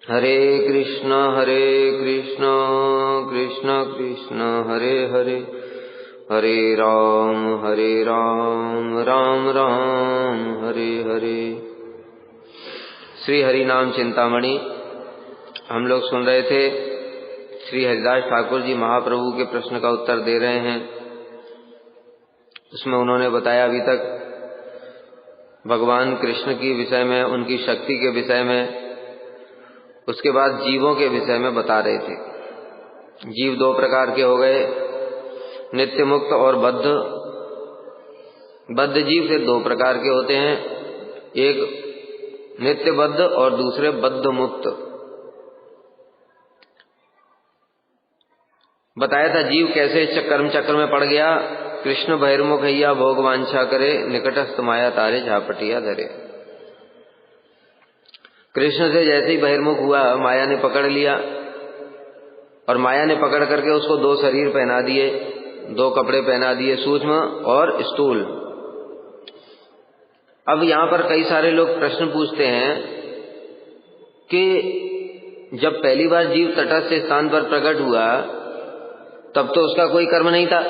हरे कृष्ण कृष्ण कृष्ण हरे हरे, हरे राम राम राम हरे हरे। श्री हरि नाम चिंतामणि हम लोग सुन रहे थे। श्री हरिदास ठाकुर जी महाप्रभु के प्रश्न का उत्तर दे रहे हैं। उसमें उन्होंने बताया अभी तक भगवान कृष्ण के विषय में, उनकी शक्ति के विषय में, उसके बाद जीवों के विषय में बता रहे थे। जीव दो प्रकार के हो गए, नित्य मुक्त और बद्ध। बद्ध जीव फिर दो प्रकार के होते हैं, एक नित्य बद्ध और दूसरे बद्ध मुक्त। बताया था जीव कैसे इस कर्म चक्र में पड़ गया। कृष्ण बहिर्मुख हैया भोग वांछा करे, निकटस्थ माया तारे झापटिया धरे। कृष्ण से जैसे ही बहिर्मुख हुआ, माया ने पकड़ लिया, और माया ने पकड़ करके उसको दो शरीर पहना दिए, दो कपड़े पहना दिए, सूक्ष्म और स्थूल। अब यहां पर कई सारे लोग प्रश्न पूछते हैं कि जब पहली बार जीव तटस्थ स्थान पर प्रकट हुआ तब तो उसका कोई कर्म नहीं था,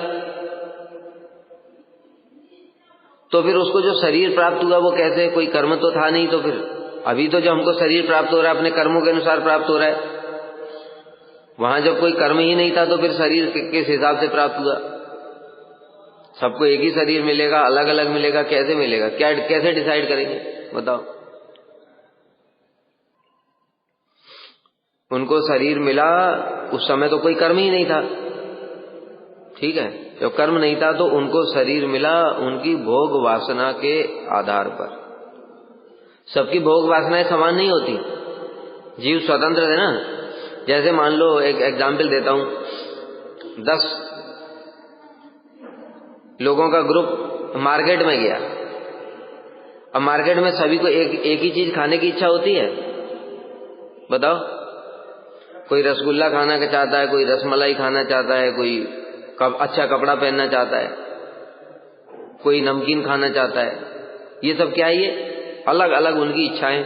तो फिर उसको जो शरीर प्राप्त हुआ वो कैसे? कोई कर्म तो था नहीं, तो फिर अभी तो जो हमको शरीर प्राप्त हो रहा है अपने कर्मों के अनुसार प्राप्त हो रहा है। वहां जब कोई कर्म ही नहीं था तो फिर शरीर किस हिसाब से प्राप्त हुआ? सबको एक ही शरीर मिलेगा, अलग अलग मिलेगा? कैसे मिलेगा? क्या कैसे डिसाइड करेंगे बताओ? उनको शरीर मिला, उस समय तो कोई कर्म ही नहीं था, ठीक है। जब कर्म नहीं था तो उनको शरीर मिला उनकी भोग वासना के आधार पर। सबकी भोग वासनाएं समान नहीं होती, जीव स्वतंत्र है ना। जैसे मान लो, एक एग्जाम्पल देता हूं, 10 लोगों का ग्रुप मार्केट में गया। अब मार्केट में सभी को एक ही चीज खाने की इच्छा होती है, बताओ? कोई रसगुल्ला खाना चाहता है, कोई रसमलाई खाना चाहता है, कोई अच्छा कपड़ा पहनना चाहता है, कोई नमकीन खाना चाहता है। ये सब क्या है? ये अलग अलग उनकी इच्छाएं।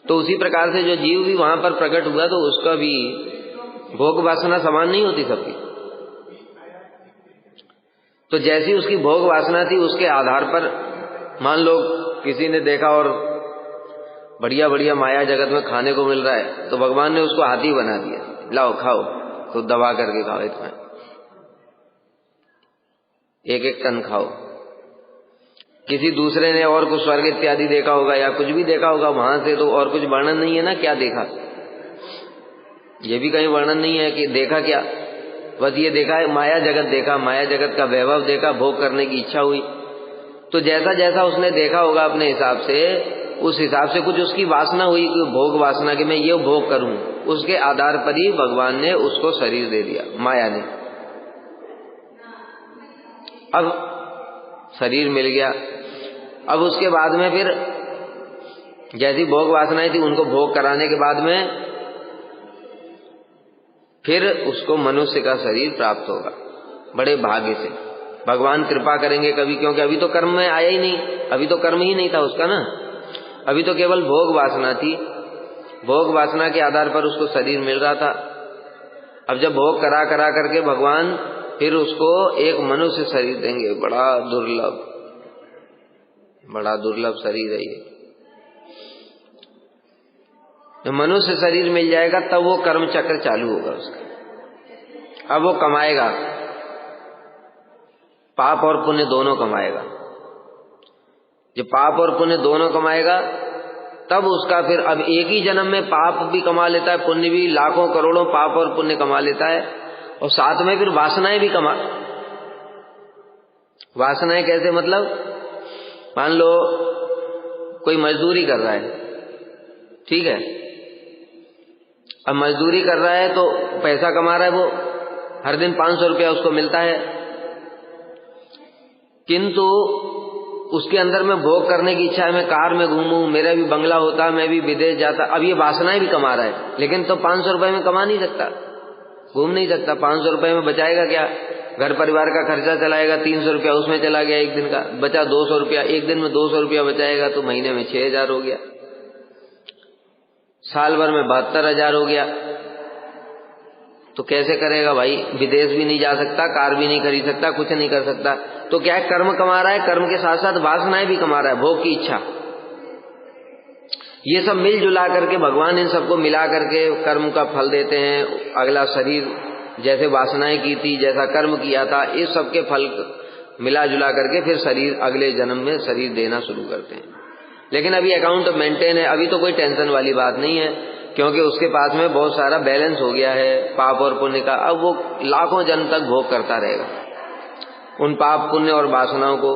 तो उसी प्रकार से जो जीव भी वहां पर प्रकट हुआ तो उसका भी भोग वासना समान नहीं होती सबकी। तो जैसी उसकी भोग वासना थी उसके आधार पर, मान लो किसी ने देखा और बढ़िया बढ़िया माया जगत में खाने को मिल रहा है तो भगवान ने उसको हाथी बना दिया, लाओ खाओ, तो दबा करके खाओ, इतना एक एक टन खाओ। किसी दूसरे ने और कुछ स्वर्ग इत्यादि देखा होगा या कुछ भी देखा होगा, वहां से तो और कुछ वर्णन नहीं है ना, क्या देखा ये भी कहीं वर्णन नहीं है कि देखा क्या। बस ये देखा है माया जगत देखा, माया जगत का वैभव देखा, भोग करने की इच्छा हुई। तो जैसा जैसा उसने देखा होगा अपने हिसाब से, उस हिसाब से कुछ उसकी वासना हुई कि भोग वासना के मैं ये भोग करूं, उसके आधार पर ही भगवान ने उसको शरीर दे दिया, माया ने। अब शरीर मिल गया। अब उसके बाद में फिर जैसी भोग वासनाएं थी उनको भोग कराने के बाद में फिर उसको मनुष्य का शरीर प्राप्त होगा, बड़े भाग्य से। भगवान कृपा करेंगे कभी, क्योंकि अभी तो कर्म में आया ही नहीं, अभी तो कर्म ही नहीं था उसका ना, अभी तो केवल भोग वासना थी। भोग वासना के आधार पर उसको शरीर मिल रहा था। अब जब भोग करा करा करके भगवान फिर उसको एक मनुष्य शरीर देंगे, बड़ा दुर्लभ शरीर है ये। जब मनुष्य शरीर मिल जाएगा तब वो कर्म चक्र चालू होगा उसका। अब वो कमाएगा, पाप और पुण्य दोनों कमाएगा। जब पाप और पुण्य दोनों कमाएगा तब उसका फिर अब एक ही जन्म में पाप भी कमा लेता है, पुण्य भी, लाखों करोड़ों पाप और पुण्य कमा लेता है, और साथ में फिर वासनाएं भी वासनाएं कैसे? मतलब मान लो कोई मजदूरी कर रहा है, ठीक है। अब मजदूरी कर रहा है तो पैसा कमा रहा है, वो हर दिन 500 रुपया उसको मिलता है, किंतु उसके अंदर में भोग करने की इच्छा है, मैं कार में घूमूं, मेरा भी बंगला होता, मैं भी विदेश जाता। अब ये वासनाएं भी कमा रहा है, लेकिन तो 500 रुपए में कमा नहीं सकता, घूम नहीं सकता। 500 रुपए में बचाएगा क्या? घर परिवार का खर्चा चलाएगा, 300 रुपया उसमें चला गया एक दिन का, बचा 200 रुपया। एक दिन में 200 रुपया बचाएगा तो महीने में 6000 हो गया। साल भर में 72,000 हो गया, तो कैसे करेगा भाई? विदेश भी नहीं जा सकता, कार भी नहीं खरीद सकता, कुछ नहीं कर सकता। तो क्या है, कर्म कमा रहा है, कर्म के साथ साथ वासनाएं भी कमा रहा है, भोग की इच्छा। ये सब मिलजुला करके भगवान इन सबको मिला करके कर्म का फल देते हैं। अगला शरीर जैसे वासनाएं की थी, जैसा कर्म किया था, इस सब के फल मिला जुला करके फिर शरीर अगले जन्म में शरीर देना शुरू करते हैं। लेकिन अभी अकाउंट मेंटेन है, अभी तो कोई टेंशन वाली बात नहीं है, क्योंकि उसके पास में बहुत सारा बैलेंस हो गया है पाप और पुण्य का। अब वो लाखों जन्म तक भोग करता रहेगा उन पाप पुण्य और वासनाओं को।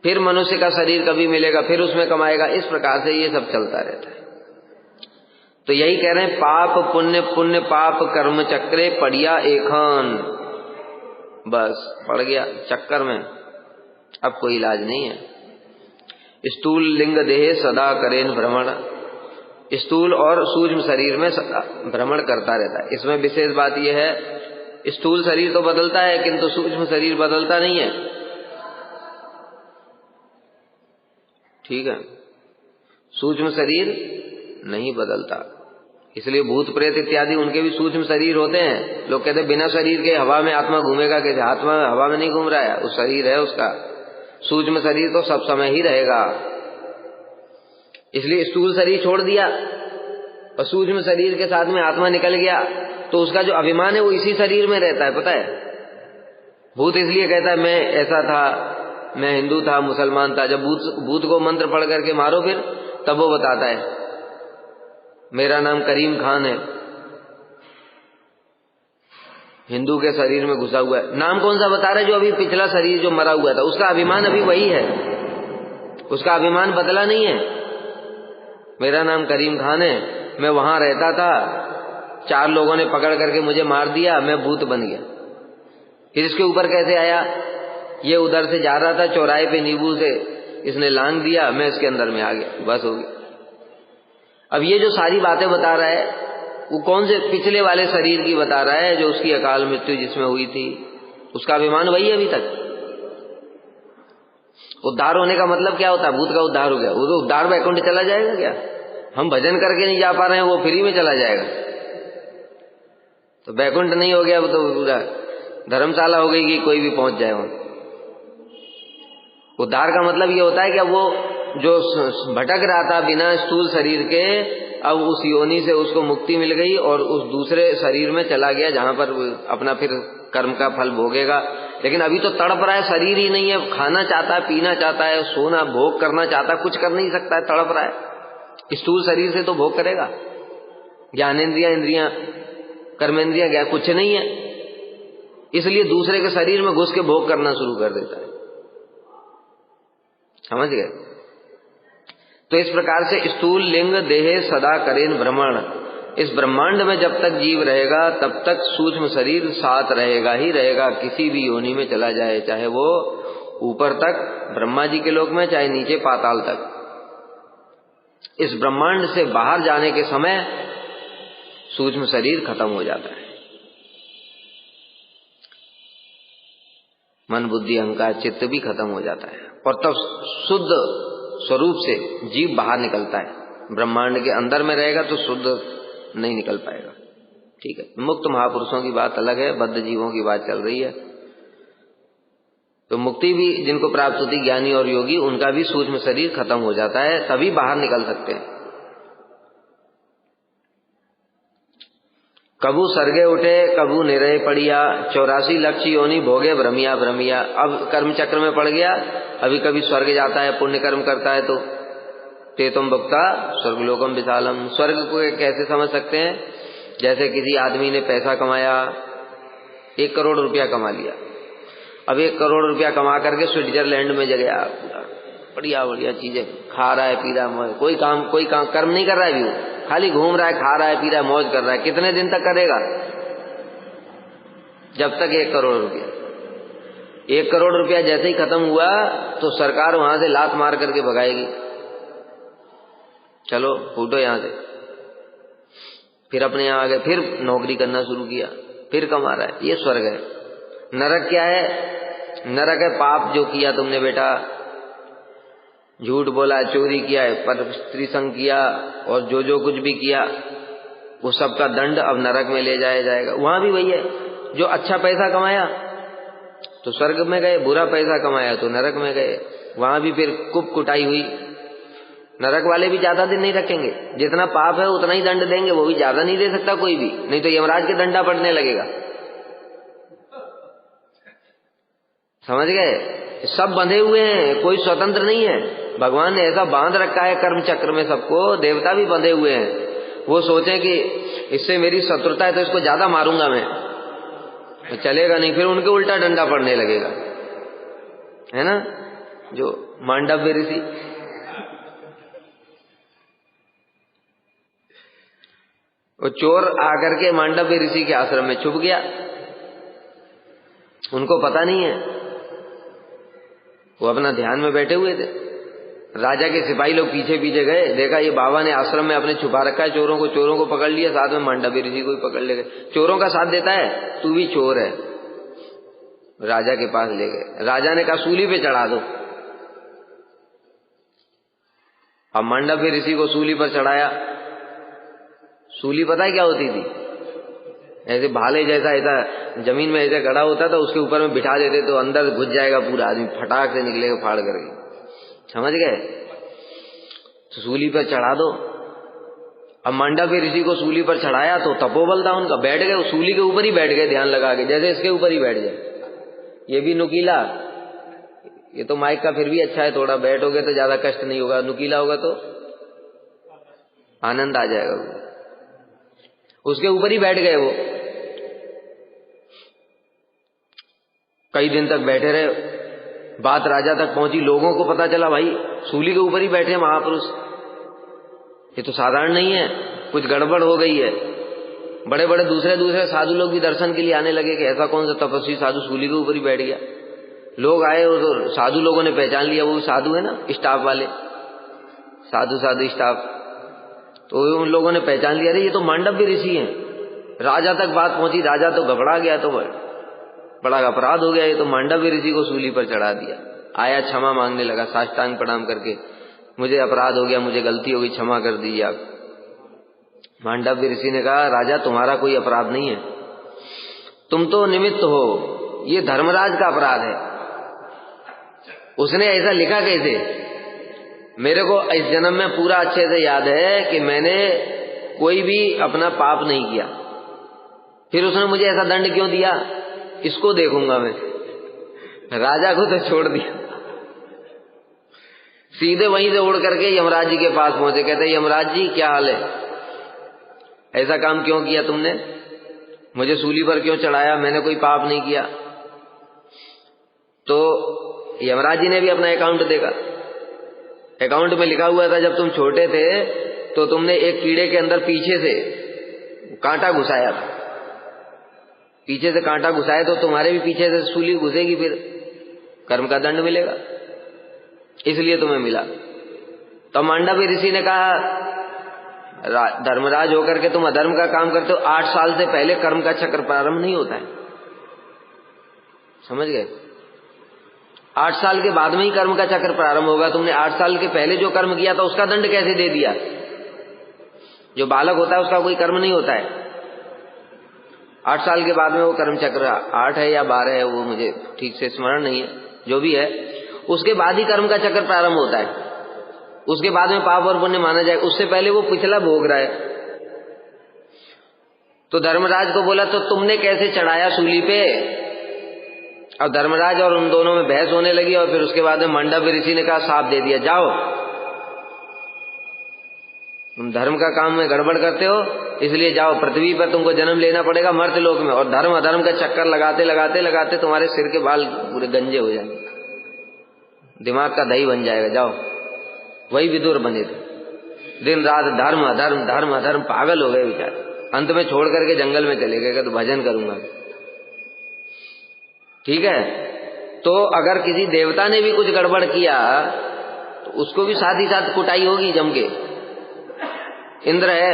फिर मनुष्य का शरीर कभी मिलेगा, फिर उसमें कमाएगा। इस प्रकार से ये सब चलता रहता है। तो यही कह रहे हैं, पाप पुण्य पुण्य पाप कर्म चक्रे पड़िया एखान। बस पड़ गया चक्कर में, अब कोई इलाज नहीं है। स्थूल लिंग देह सदा करेन भ्रमण। स्थूल और सूक्ष्म शरीर में सदा भ्रमण करता रहता है। इसमें विशेष बात यह है, स्थूल शरीर तो बदलता है किंतु सूक्ष्म शरीर बदलता नहीं है। ठीक है, सूक्ष्म शरीर नहीं बदलता, इसलिए भूत प्रेत इत्यादि उनके भी सूक्ष्म शरीर होते हैं। लोग कहते हैं बिना शरीर के हवा में आत्मा घूमेगा कैसे? आत्मा हवा में नहीं घूम रहा है, उस शरीर है उसका। सूक्ष्म शरीर तो सब समय ही रहेगा। इसलिए स्थूल शरीर छोड़ दिया और सूक्ष्म शरीर के साथ में आत्मा निकल गया, तो उसका जो अभिमान है वो इसी शरीर में रहता है। पता है, भूत इसलिए कहता है मैं ऐसा था, मैं हिंदू था, मुसलमान था। जब भूत को मंत्र पढ़ करके मारो फिर, तब वो बताता है मेरा नाम करीम खान है, हिंदू के शरीर में घुसा हुआ है। नाम कौन सा बता रहा है? जो अभी पिछला शरीर जो मरा हुआ था, उसका अभिमान अभी वही है, उसका अभिमान बदला नहीं है। मेरा नाम करीम खान है, मैं वहां रहता था, 4 लोगों ने पकड़ करके मुझे मार दिया, मैं भूत बन गया। फिर इसके ऊपर कैसे आया? ये उधर से जा रहा था चौराहे पे, नींबू से इसने लांग दिया, मैं इसके अंदर में आ गया, बस हो गया। अब ये जो सारी बातें बता रहा है, वो कौन से पिछले वाले शरीर की बता रहा है, जो उसकी अकाल मृत्यु जिसमें हुई थी, उसका अभिमान वही है अभी तक। उद्धार होने का मतलब क्या होता है? भूत का उद्धार हो गया, वो तो उद्धार वैकुंठ चला जाएगा क्या? हम भजन करके नहीं जा पा रहे हैं, वो फ्री में चला जाएगा। तो वैकुंठ नहीं हो गया, वो तो पूरा धर्मशाला हो गई कि कोई भी पहुंच जाए वहां। उद्धार का मतलब ये होता है कि अब वो जो भटक रहा था बिना स्थूल शरीर के, अब उस योनि से उसको मुक्ति मिल गई और उस दूसरे शरीर में चला गया, जहां पर अपना फिर कर्म का फल भोगेगा। लेकिन अभी तो तड़प रहा है, शरीर ही नहीं है, खाना चाहता है, पीना चाहता है, सोना भोग करना चाहता है, कुछ कर नहीं सकता है, तड़प रहा है। स्थूल शरीर से तो भोग करेगा, ज्ञानेन्द्रियां, इंद्रियां, कर्मेंद्रियां क्या कुछ नहीं है, इसलिए दूसरे के शरीर में घुस के भोग करना शुरू कर देता है। समझ गए? तो इस प्रकार से स्थूल लिंग देह सदा करेन भ्रमण। इस ब्रह्मांड में जब तक जीव रहेगा तब तक सूक्ष्म शरीर साथ रहेगा ही रहेगा, किसी भी योनि में चला जाए, चाहे वो ऊपर तक ब्रह्मा जी के लोक में, चाहे नीचे पाताल तक। इस ब्रह्मांड से बाहर जाने के समय सूक्ष्म शरीर खत्म हो जाता है, मन बुद्धि अहंकार चित्त भी खत्म हो जाता है, और तब शुद्ध स्वरूप से जीव बाहर निकलता है। ब्रह्मांड के अंदर में रहेगा तो शुद्ध नहीं निकल पाएगा। ठीक है, मुक्त महापुरुषों की बात अलग है, बद्ध जीवों की बात चल रही है। तो मुक्ति भी जिनको प्राप्त होती, ज्ञानी और योगी, उनका भी सूक्ष्म शरीर खत्म हो जाता है, तभी बाहर निकल सकते हैं। कबू सरगे उठे कबू निरय पड़िया, 84 लक्ष्य योनि भोगे भ्रमिया भ्रमिया। अब कर्म चक्र में पड़ गया, अभी कभी स्वर्ग जाता है, पुण्य कर्म करता है तो तेतुम भक्ता स्वर्गलोकम विशालम। स्वर्ग को कैसे समझ सकते हैं? जैसे किसी आदमी ने पैसा कमाया, 1 करोड़ रुपया कमा लिया, अब 1 करोड़ रुपया कमा करके स्विट्जरलैंड में गया, बढ़िया बढ़िया चीजें खा रहा है, पी रहा है, कोई काम कर्म नहीं कर रहा है, भी खाली घूम रहा है, खा रहा है, पी रहा है, मौज कर रहा है। कितने दिन तक करेगा? जब तक 1 करोड़ रुपया। 1 करोड़ रुपया जैसे ही खत्म हुआ तो सरकार वहां से लात मार करके भगाएगी, चलो फूटो यहां से। फिर अपने यहां आ गए, फिर नौकरी करना शुरू किया, फिर कमा रहा है। ये स्वर्ग है। नरक क्या है? नरक है पाप जो किया तुमने बेटा, झूठ बोला, चोरी किया, पर स्त्री संग किया और जो कुछ भी किया वो सब का दंड अब नरक में ले जाया जाएगा। वहां भी वही है, जो अच्छा पैसा कमाया तो स्वर्ग में गए, बुरा पैसा कमाया तो नरक में गए। वहां भी फिर कुप कुटाई हुई। नरक वाले भी ज्यादा दिन नहीं रखेंगे, जितना पाप है उतना ही दंड देंगे, वो भी ज्यादा नहीं दे सकता कोई भी, नहीं तो यमराज के डंडा पड़ने लगेगा। समझ गए? सब बंधे हुए हैं, कोई स्वतंत्र नहीं है। भगवान ने ऐसा बांध रखा है कर्म चक्र में सबको, देवता भी बंधे हुए हैं। वो सोचे कि इससे मेरी शत्रुता है तो इसको ज्यादा मारूंगा मैं, तो चलेगा नहीं, फिर उनके उल्टा डंडा पड़ने लगेगा, है ना। जो मांडव्य ऋषि, वो चोर आकर के मांडव्य ऋषि के आश्रम में छुप गया, उनको पता नहीं है, वो अपना ध्यान में बैठे हुए थे। राजा के सिपाही लोग पीछे पीछे गए, देखा ये बाबा ने आश्रम में अपने छुपा रखा है चोरों को पकड़ लिया, साथ में मांडव्य ऋषि को भी पकड़ ले गए। चोरों का साथ देता है, तू भी चोर है। राजा के पास ले गए, राजा ने कहा सूली पे चढ़ा दो। अब मांडव्य ऋषि को सूली पर चढ़ाया। सूली पता है क्या होती थी? ऐसे भाले जैसा ऐसा जमीन में ऐसे गड़ा होता था, उसके ऊपर में बिठा देते तो अंदर घुस जाएगा पूरा आदमी, फटाक से निकलेगा फाड़ करके। समझ गए? तो सूली पर चढ़ा दो। अब मांडव्य ऋषि को सूली पर चढ़ाया तो तपोबल था उनका, बैठ गए सूली के ऊपर ही बैठ गए, ध्यान लगा के, जैसे इसके ऊपर ही बैठ जाए। ये भी नुकीला, ये तो माइक का फिर भी अच्छा है, थोड़ा बैठोगे तो ज्यादा कष्ट नहीं होगा, नुकीला होगा तो आनंद आ जाएगा। उसके ऊपर ही बैठ गए वो, कई दिन तक बैठे रहे। बात राजा तक पहुंची, लोगों को पता चला भाई सूली के ऊपर ही बैठे हैं महापुरुष, ये तो साधारण नहीं है, कुछ गड़बड़ हो गई है। बड़े बड़े दूसरे साधु लोग भी दर्शन के लिए आने लगे कि ऐसा कौन सा तपस्वी साधु सूली के ऊपर ही बैठ गया। लोग आए, तो साधु लोगों ने पहचान लिया, वो साधु है ना, स्टाफ वाले, साधु स्टाफ, तो उन लोगों ने पहचान लिया, अरे ये तो मांडव्य ऋषि हैं। राजा तक बात पहुंची, राजा तो घबरा गया, तो बड़ा अपराध हो गया, ये तो मांडव्य ऋषि को सूली पर चढ़ा दिया। आया, क्षमा मांगने लगा, साष्टांग प्रणाम करके, मुझे अपराध हो गया, मुझे गलती हो गई, क्षमा कर दीजिए आप। मांडव्य ऋषि ने कहा, राजा तुम्हारा कोई अपराध नहीं है, तुम तो निमित्त हो, ये धर्मराज का अपराध है। उसने ऐसा लिखा कैसे? मेरे को इस जन्म में पूरा अच्छे से याद है कि मैंने कोई भी अपना पाप नहीं किया, फिर उसने मुझे ऐसा दंड क्यों दिया, इसको देखूंगा मैं। राजा को तो छोड़ दिया, सीधे वहीं से उड़ करके यमराज जी के पास पहुंचे। कहते यमराज जी क्या हाल है, ऐसा काम क्यों किया तुमने, मुझे सूली पर क्यों चढ़ाया, मैंने कोई पाप नहीं किया। तो यमराज जी ने भी अपना अकाउंट देखा, अकाउंट में लिखा हुआ था जब तुम छोटे थे तो तुमने एक कीड़े के अंदर पीछे से कांटा घुसाया था, पीछे से कांटा घुसाया तो तुम्हारे भी पीछे से सूली घुसेगी, फिर कर्म का दंड मिलेगा, इसलिए तुम्हें मिला। तो मांडव्य ऋषि ने कहा, धर्मराज होकर के तुम अधर्म का काम करते हो, 8 साल से पहले कर्म का चक्र प्रारंभ नहीं होता है। समझ गए? 8 साल के बाद में ही कर्म का चक्र प्रारंभ होगा। तुमने 8 साल के पहले जो कर्म किया था उसका दंड कैसे दे दिया? जो बालक होता है उसका कोई कर्म नहीं होता है, 8 साल के बाद में वो कर्म चक्र 8 है या 12 है, वो मुझे ठीक से स्मरण नहीं है, जो भी है, उसके बाद ही कर्म का चक्र प्रारंभ होता है। उसके बाद में पाप और पुण्य माना जाए, उससे पहले वो पिछला भोग रहा है। तो धर्मराज को बोला, तो तुमने कैसे चढ़ाया सूली पे? अब धर्मराज और उन दोनों में बहस होने लगी, और फिर उसके बाद में मांडव्य ऋषि ने कहा, साफ दे दिया, जाओ, तुम धर्म का काम में गड़बड़ करते हो, इसलिए जाओ, पृथ्वी पर तुमको जन्म लेना पड़ेगा मर्त्य लोक में, और धर्म अधर्म का चक्कर लगाते लगाते लगाते तुम्हारे सिर के बाल पूरे गंजे हो जाएंगे, दिमाग का दही बन जाएगा। जाओ, वही विदुर बने थे, दिन रात धर्म अधर्म धर्म अधर्म, पागल हो गए बेचारे। अंत में छोड़ करके जंगल में चले गए, तो भजन करूंगा। ठीक है, तो अगर किसी देवता ने भी कुछ गड़बड़ किया तो उसको भी साथ ही साथ कुटाई होगी जम के। इंद्र है,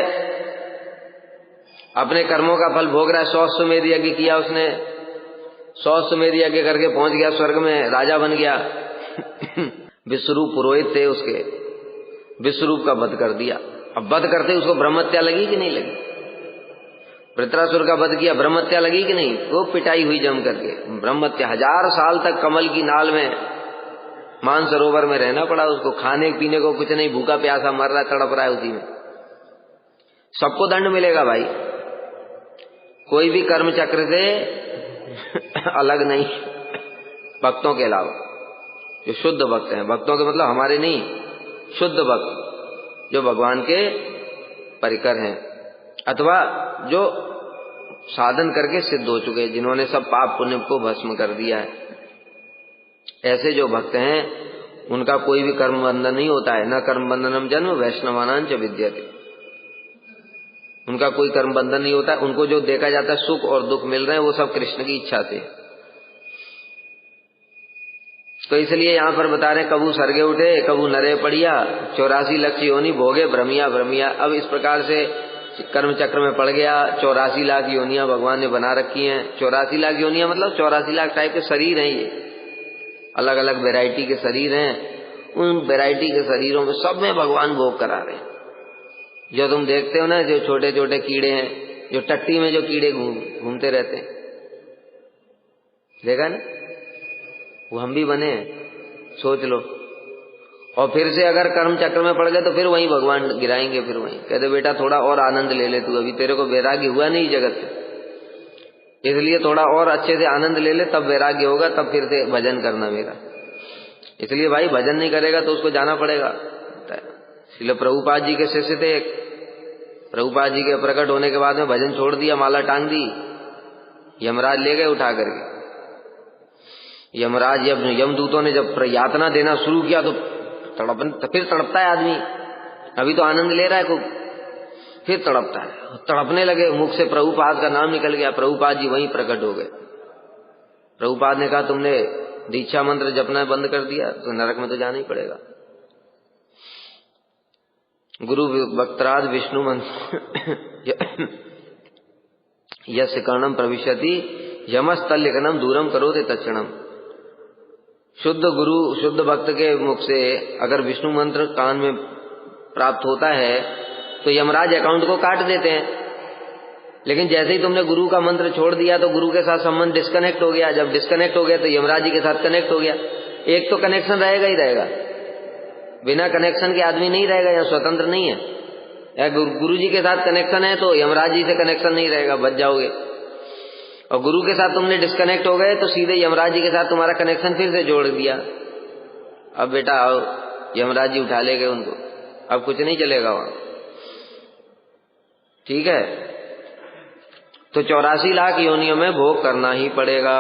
अपने कर्मों का फल भोग रहा है, 100 अश्वमेध यज्ञ किया उसने, 100 अश्वमेध यज्ञ करके पहुंच गया स्वर्ग में, राजा बन गया। विश्वरूप पुरोहित थे उसके, विश्वरूप का वध कर दिया। अब वध करते उसको ब्रह्महत्या लगी कि नहीं लगी? वृत्रासुर का वध किया, ब्रह्महत्या लगी कि नहीं? वो पिटाई हुई जम करके, ब्रह्महत्या। 1000 साल तक कमल की नाल में मानसरोवर में रहना पड़ा उसको, खाने पीने को कुछ नहीं, भूखा प्यासा मर रहा, तड़प रहा है उसी में। सबको दंड मिलेगा भाई, कोई भी कर्म चक्र से अलग नहीं, भक्तों के अलावा। जो शुद्ध भक्त हैं, भक्तों के मतलब हमारे नहीं, शुद्ध भक्त जो भगवान के परिकर हैं, अथवा जो साधन करके सिद्ध हो चुके, जिन्होंने सब पाप पुण्य को भस्म कर दिया है, ऐसे जो भक्त हैं उनका कोई भी कर्म बंधन नहीं होता है। न कर्म बंधनम जन्म वैष्णवानां च विद्यते, उनका कोई कर्म बंधन नहीं होता है। उनको जो देखा जाता है सुख और दुख मिल रहे हैं वो सब कृष्ण की इच्छा से। तो इसलिए यहां पर बता रहे, कबू सरगे उठे कबू नरे पड़िया, 84 लक्ष योनि भोगे भ्रमिया भ्रमिया। अब इस प्रकार से कर्म चक्र में पड़ गया। 84 लाख योनियां भगवान ने बना रखी हैं। 84 लाख योनियां मतलब 84 लाख टाइप के शरीर हैं, ये अलग अलग वैरायटी के शरीर हैं। उन वैरायटी के शरीरों में सब में भगवान भोग करा रहे हैं। जो तुम देखते हो ना, जो छोटे छोटे कीड़े हैं, जो टट्टी में जो कीड़े घूमते रहते हैं, देखा ना, वो हम भी बने हैं, सोच लो। और फिर से अगर कर्म चक्र में पड़ गए तो फिर वहीं भगवान गिराएंगे, फिर वहीं कहते बेटा थोड़ा और आनंद ले ले तू, अभी तेरे को वैराग्य हुआ नहीं जगत से, इसलिए थोड़ा और अच्छे से आनंद ले ले, तब वैराग्य होगा, तब फिर से भजन करना मेरा। इसलिए भाई भजन नहीं करेगा तो उसको जाना पड़ेगा। इसलिए प्रभुपाद जी के शिष्य थे, प्रभुपाद जी के प्रकट होने के बाद में भजन छोड़ दिया, माला टांग दी, यमराज ले गए उठा करके। यमराज यमदूतों ने जब यातना देना शुरू किया तो फिर तड़पता है आदमी, अभी तो आनंद ले रहा है खूब, फिर तड़पता है, तड़पने लगे, मुख से प्रभुपाद का नाम निकल गया, प्रभुपाद जी वहीं प्रकट हो गए। प्रभुपाद ने कहा तुमने दीक्षा मंत्र जपना बंद कर दिया तो नरक में तो जाना ही पड़ेगा। गुरु वक्त्राद विष्णु मंत्र यस्य कर्णम प्रविशति यमस्तल्यकनम दूरम करोति तत्क्षणम। शुद्ध गुरु शुद्ध भक्त के मुख से अगर विष्णु मंत्र कान में प्राप्त होता है तो यमराज अकाउंट को काट देते हैं। लेकिन जैसे ही तुमने गुरु का मंत्र छोड़ दिया तो गुरु के साथ संबंध डिस्कनेक्ट हो गया। जब डिस्कनेक्ट हो गया तो यमराज जी के साथ कनेक्ट हो गया। एक तो कनेक्शन रहेगा ही रहेगा, बिना कनेक्शन के आदमी नहीं रहेगा, या स्वतंत्र नहीं है। गुरु जी के साथ कनेक्शन है तो यमराज जी से कनेक्शन नहीं रहेगा, बच जाओगे। और गुरु के साथ तुमने डिस्कनेक्ट हो गए तो सीधे यमराज जी के साथ तुम्हारा कनेक्शन फिर से जोड़ दिया। अब बेटा आओ, यमराज जी उठा ले गए उनको, अब कुछ नहीं चलेगा वहां, ठीक है। तो 84 लाख योनियों में भोग करना ही पड़ेगा।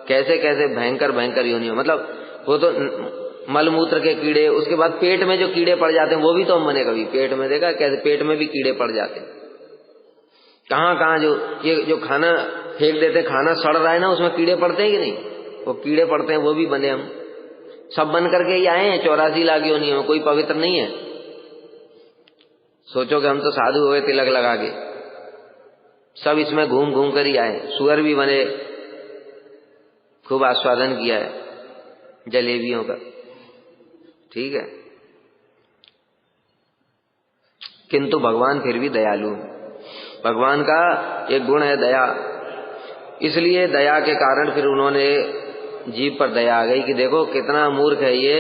कैसे कैसे भयंकर भयंकर योनियों, मतलब वो तो मलमूत्र के कीड़े, उसके बाद पेट में जो कीड़े पड़ जाते हैं वो भी तो हम बने कभी पेट में देखा, कैसे पेट में भी कीड़े पड़ जाते हैं। कहाँ कहाँ जो खाना फेंक देते, खाना सड़ रहा है ना, उसमें कीड़े पड़ते हैं कि नहीं, वो कीड़े पड़ते हैं, वो भी बने हम। सब बन करके ही आए हैं 84 लाख योनियों में, कोई पवित्र नहीं है। सोचो कि हम तो साधु हुए तिलक लगा के, सब इसमें घूम घूम कर ही आए। सुअर भी बने, खूब आस्वादन किया है जलेबियों का, ठीक है। किंतु भगवान फिर भी दयालु, भगवान का एक गुण है दया। इसलिए दया के कारण फिर उन्होंने जीव पर दया आ गई कि देखो कितना मूर्ख है ये,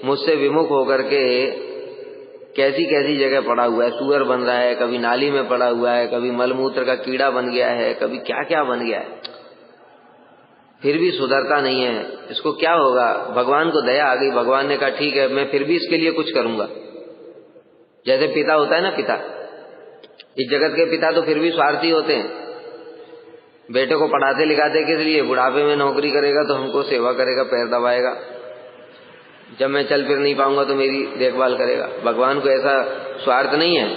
मुझसे विमुख होकर के कैसी कैसी जगह पड़ा हुआ है, सूअर बन रहा है, कभी नाली में पड़ा हुआ है, कभी मलमूत्र का कीड़ा बन गया है, कभी क्या क्या बन गया है, फिर भी सुधरता नहीं है, इसको क्या होगा। भगवान को दया आ गई, भगवान ने कहा ठीक है मैं फिर भी इसके लिए कुछ करूंगा। जैसे पिता होता है ना, पिता, इस जगत के पिता तो फिर भी स्वार्थी होते हैं। बेटे को पढ़ाते लिखाते किस लिए, बुढ़ापे में नौकरी करेगा तो हमको सेवा करेगा, पैर दबाएगा, जब मैं चल फिर नहीं पाऊंगा तो मेरी देखभाल करेगा। भगवान को ऐसा स्वार्थ नहीं है,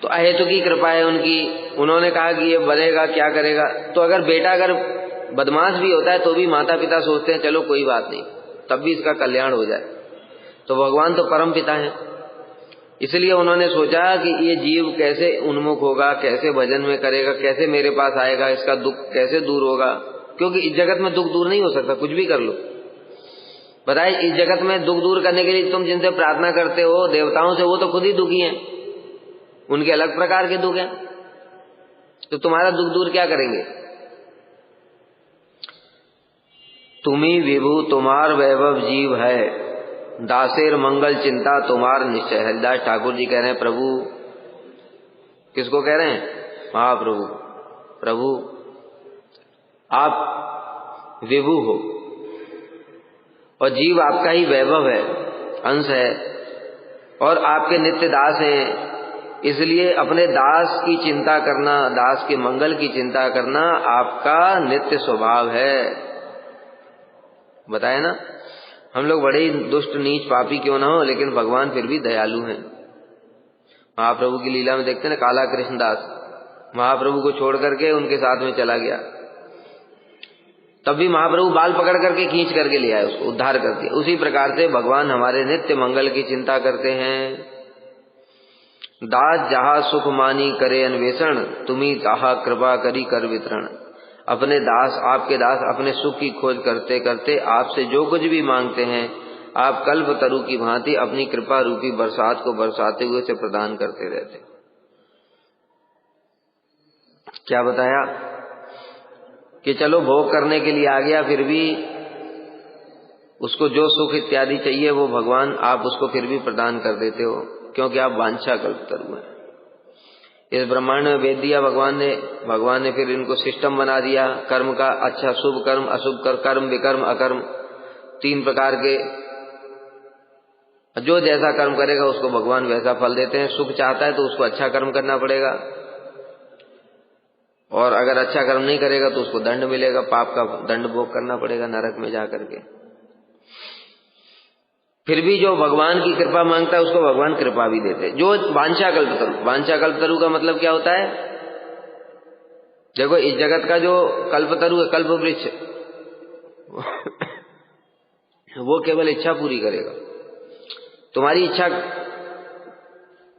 तो अहेतु की कृपा है उनकी। उन्होंने कहा कि ये बनेगा, क्या करेगा। तो अगर बेटा अगर बदमाश भी होता है तो भी माता पिता सोचते हैं चलो कोई बात नहीं, तब भी इसका कल्याण हो जाए। तो भगवान तो परम पिता है, इसलिए उन्होंने सोचा कि ये जीव कैसे उन्मुख होगा, कैसे भजन में करेगा, कैसे मेरे पास आएगा, इसका दुख कैसे दूर होगा, क्योंकि इस जगत में दुख दूर नहीं हो सकता, कुछ भी कर लो। बताए इस जगत में दुख दूर करने के लिए तुम जिनसे प्रार्थना करते हो देवताओं से, वो तो खुद ही दुखी हैं, उनके अलग प्रकार के दुख हैं, तो तुम्हारा दुख दूर क्या करेंगे? तुम्ही विभु तुम्हार वैभव जीव है, दासेर मंगल चिंता तुम्हार निश्चय। हरिदास ठाकुर जी कह रहे हैं, प्रभु किसको कह रहे हैं? महाप्रभु। प्रभु आप विभु हो और जीव आपका ही वैभव है, अंश है, और आपके नित्य दास हैं, इसलिए अपने दास की चिंता करना, दास के मंगल की चिंता करना आपका नित्य स्वभाव है। बताया ना, हम लोग बड़े ही दुष्ट नीच पापी क्यों ना हो, लेकिन भगवान फिर भी दयालु हैं। महाप्रभु की लीला में देखते हैं ना, काला कृष्णदास महाप्रभु को छोड़ करके उनके साथ में चला गया, तब भी महाप्रभु बाल पकड़ करके खींच करके ले आए, उसको उद्धार करके। उसी प्रकार से भगवान हमारे नित्य मंगल की चिंता करते हैं। दास जहा सुख मानी करे अन्वेषण, तुम्ही ताहा कृपा करी कर वितरण। अपने दास, आपके दास अपने सुख की खोज करते करते आपसे जो कुछ भी मांगते हैं, आप कल्प तरु की भांति अपनी कृपा रूपी बरसात को बरसाते हुए से प्रदान करते रहते। क्या बताया कि चलो भोग करने के लिए आ गया, फिर भी उसको जो सुख इत्यादि चाहिए वो भगवान आप उसको फिर भी प्रदान कर देते हो, क्योंकि आप वांछा कल्पतरु हैं। इस ब्रह्मांड में भेज दिया भगवान ने फिर इनको सिस्टम बना दिया कर्म का। अच्छा शुभ कर्म, अशुभ कर्म, विकर्म, अकर्म, 3 प्रकार के। जो जैसा कर्म करेगा उसको भगवान वैसा फल देते हैं। सुख चाहता है तो उसको अच्छा कर्म करना पड़ेगा, और अगर अच्छा कर्म नहीं करेगा तो उसको दंड मिलेगा, पाप का दंड भोग करना पड़ेगा नरक में जा करके। फिर भी जो भगवान की कृपा मांगता है उसको भगवान कृपा भी देते। जो वांछा कल्पतरु, वांछा कल्पतरु का मतलब क्या होता है? देखो इस जगत का जो कल्पतरु है, कल्प वृक्ष, वो केवल इच्छा पूरी करेगा। तुम्हारी इच्छा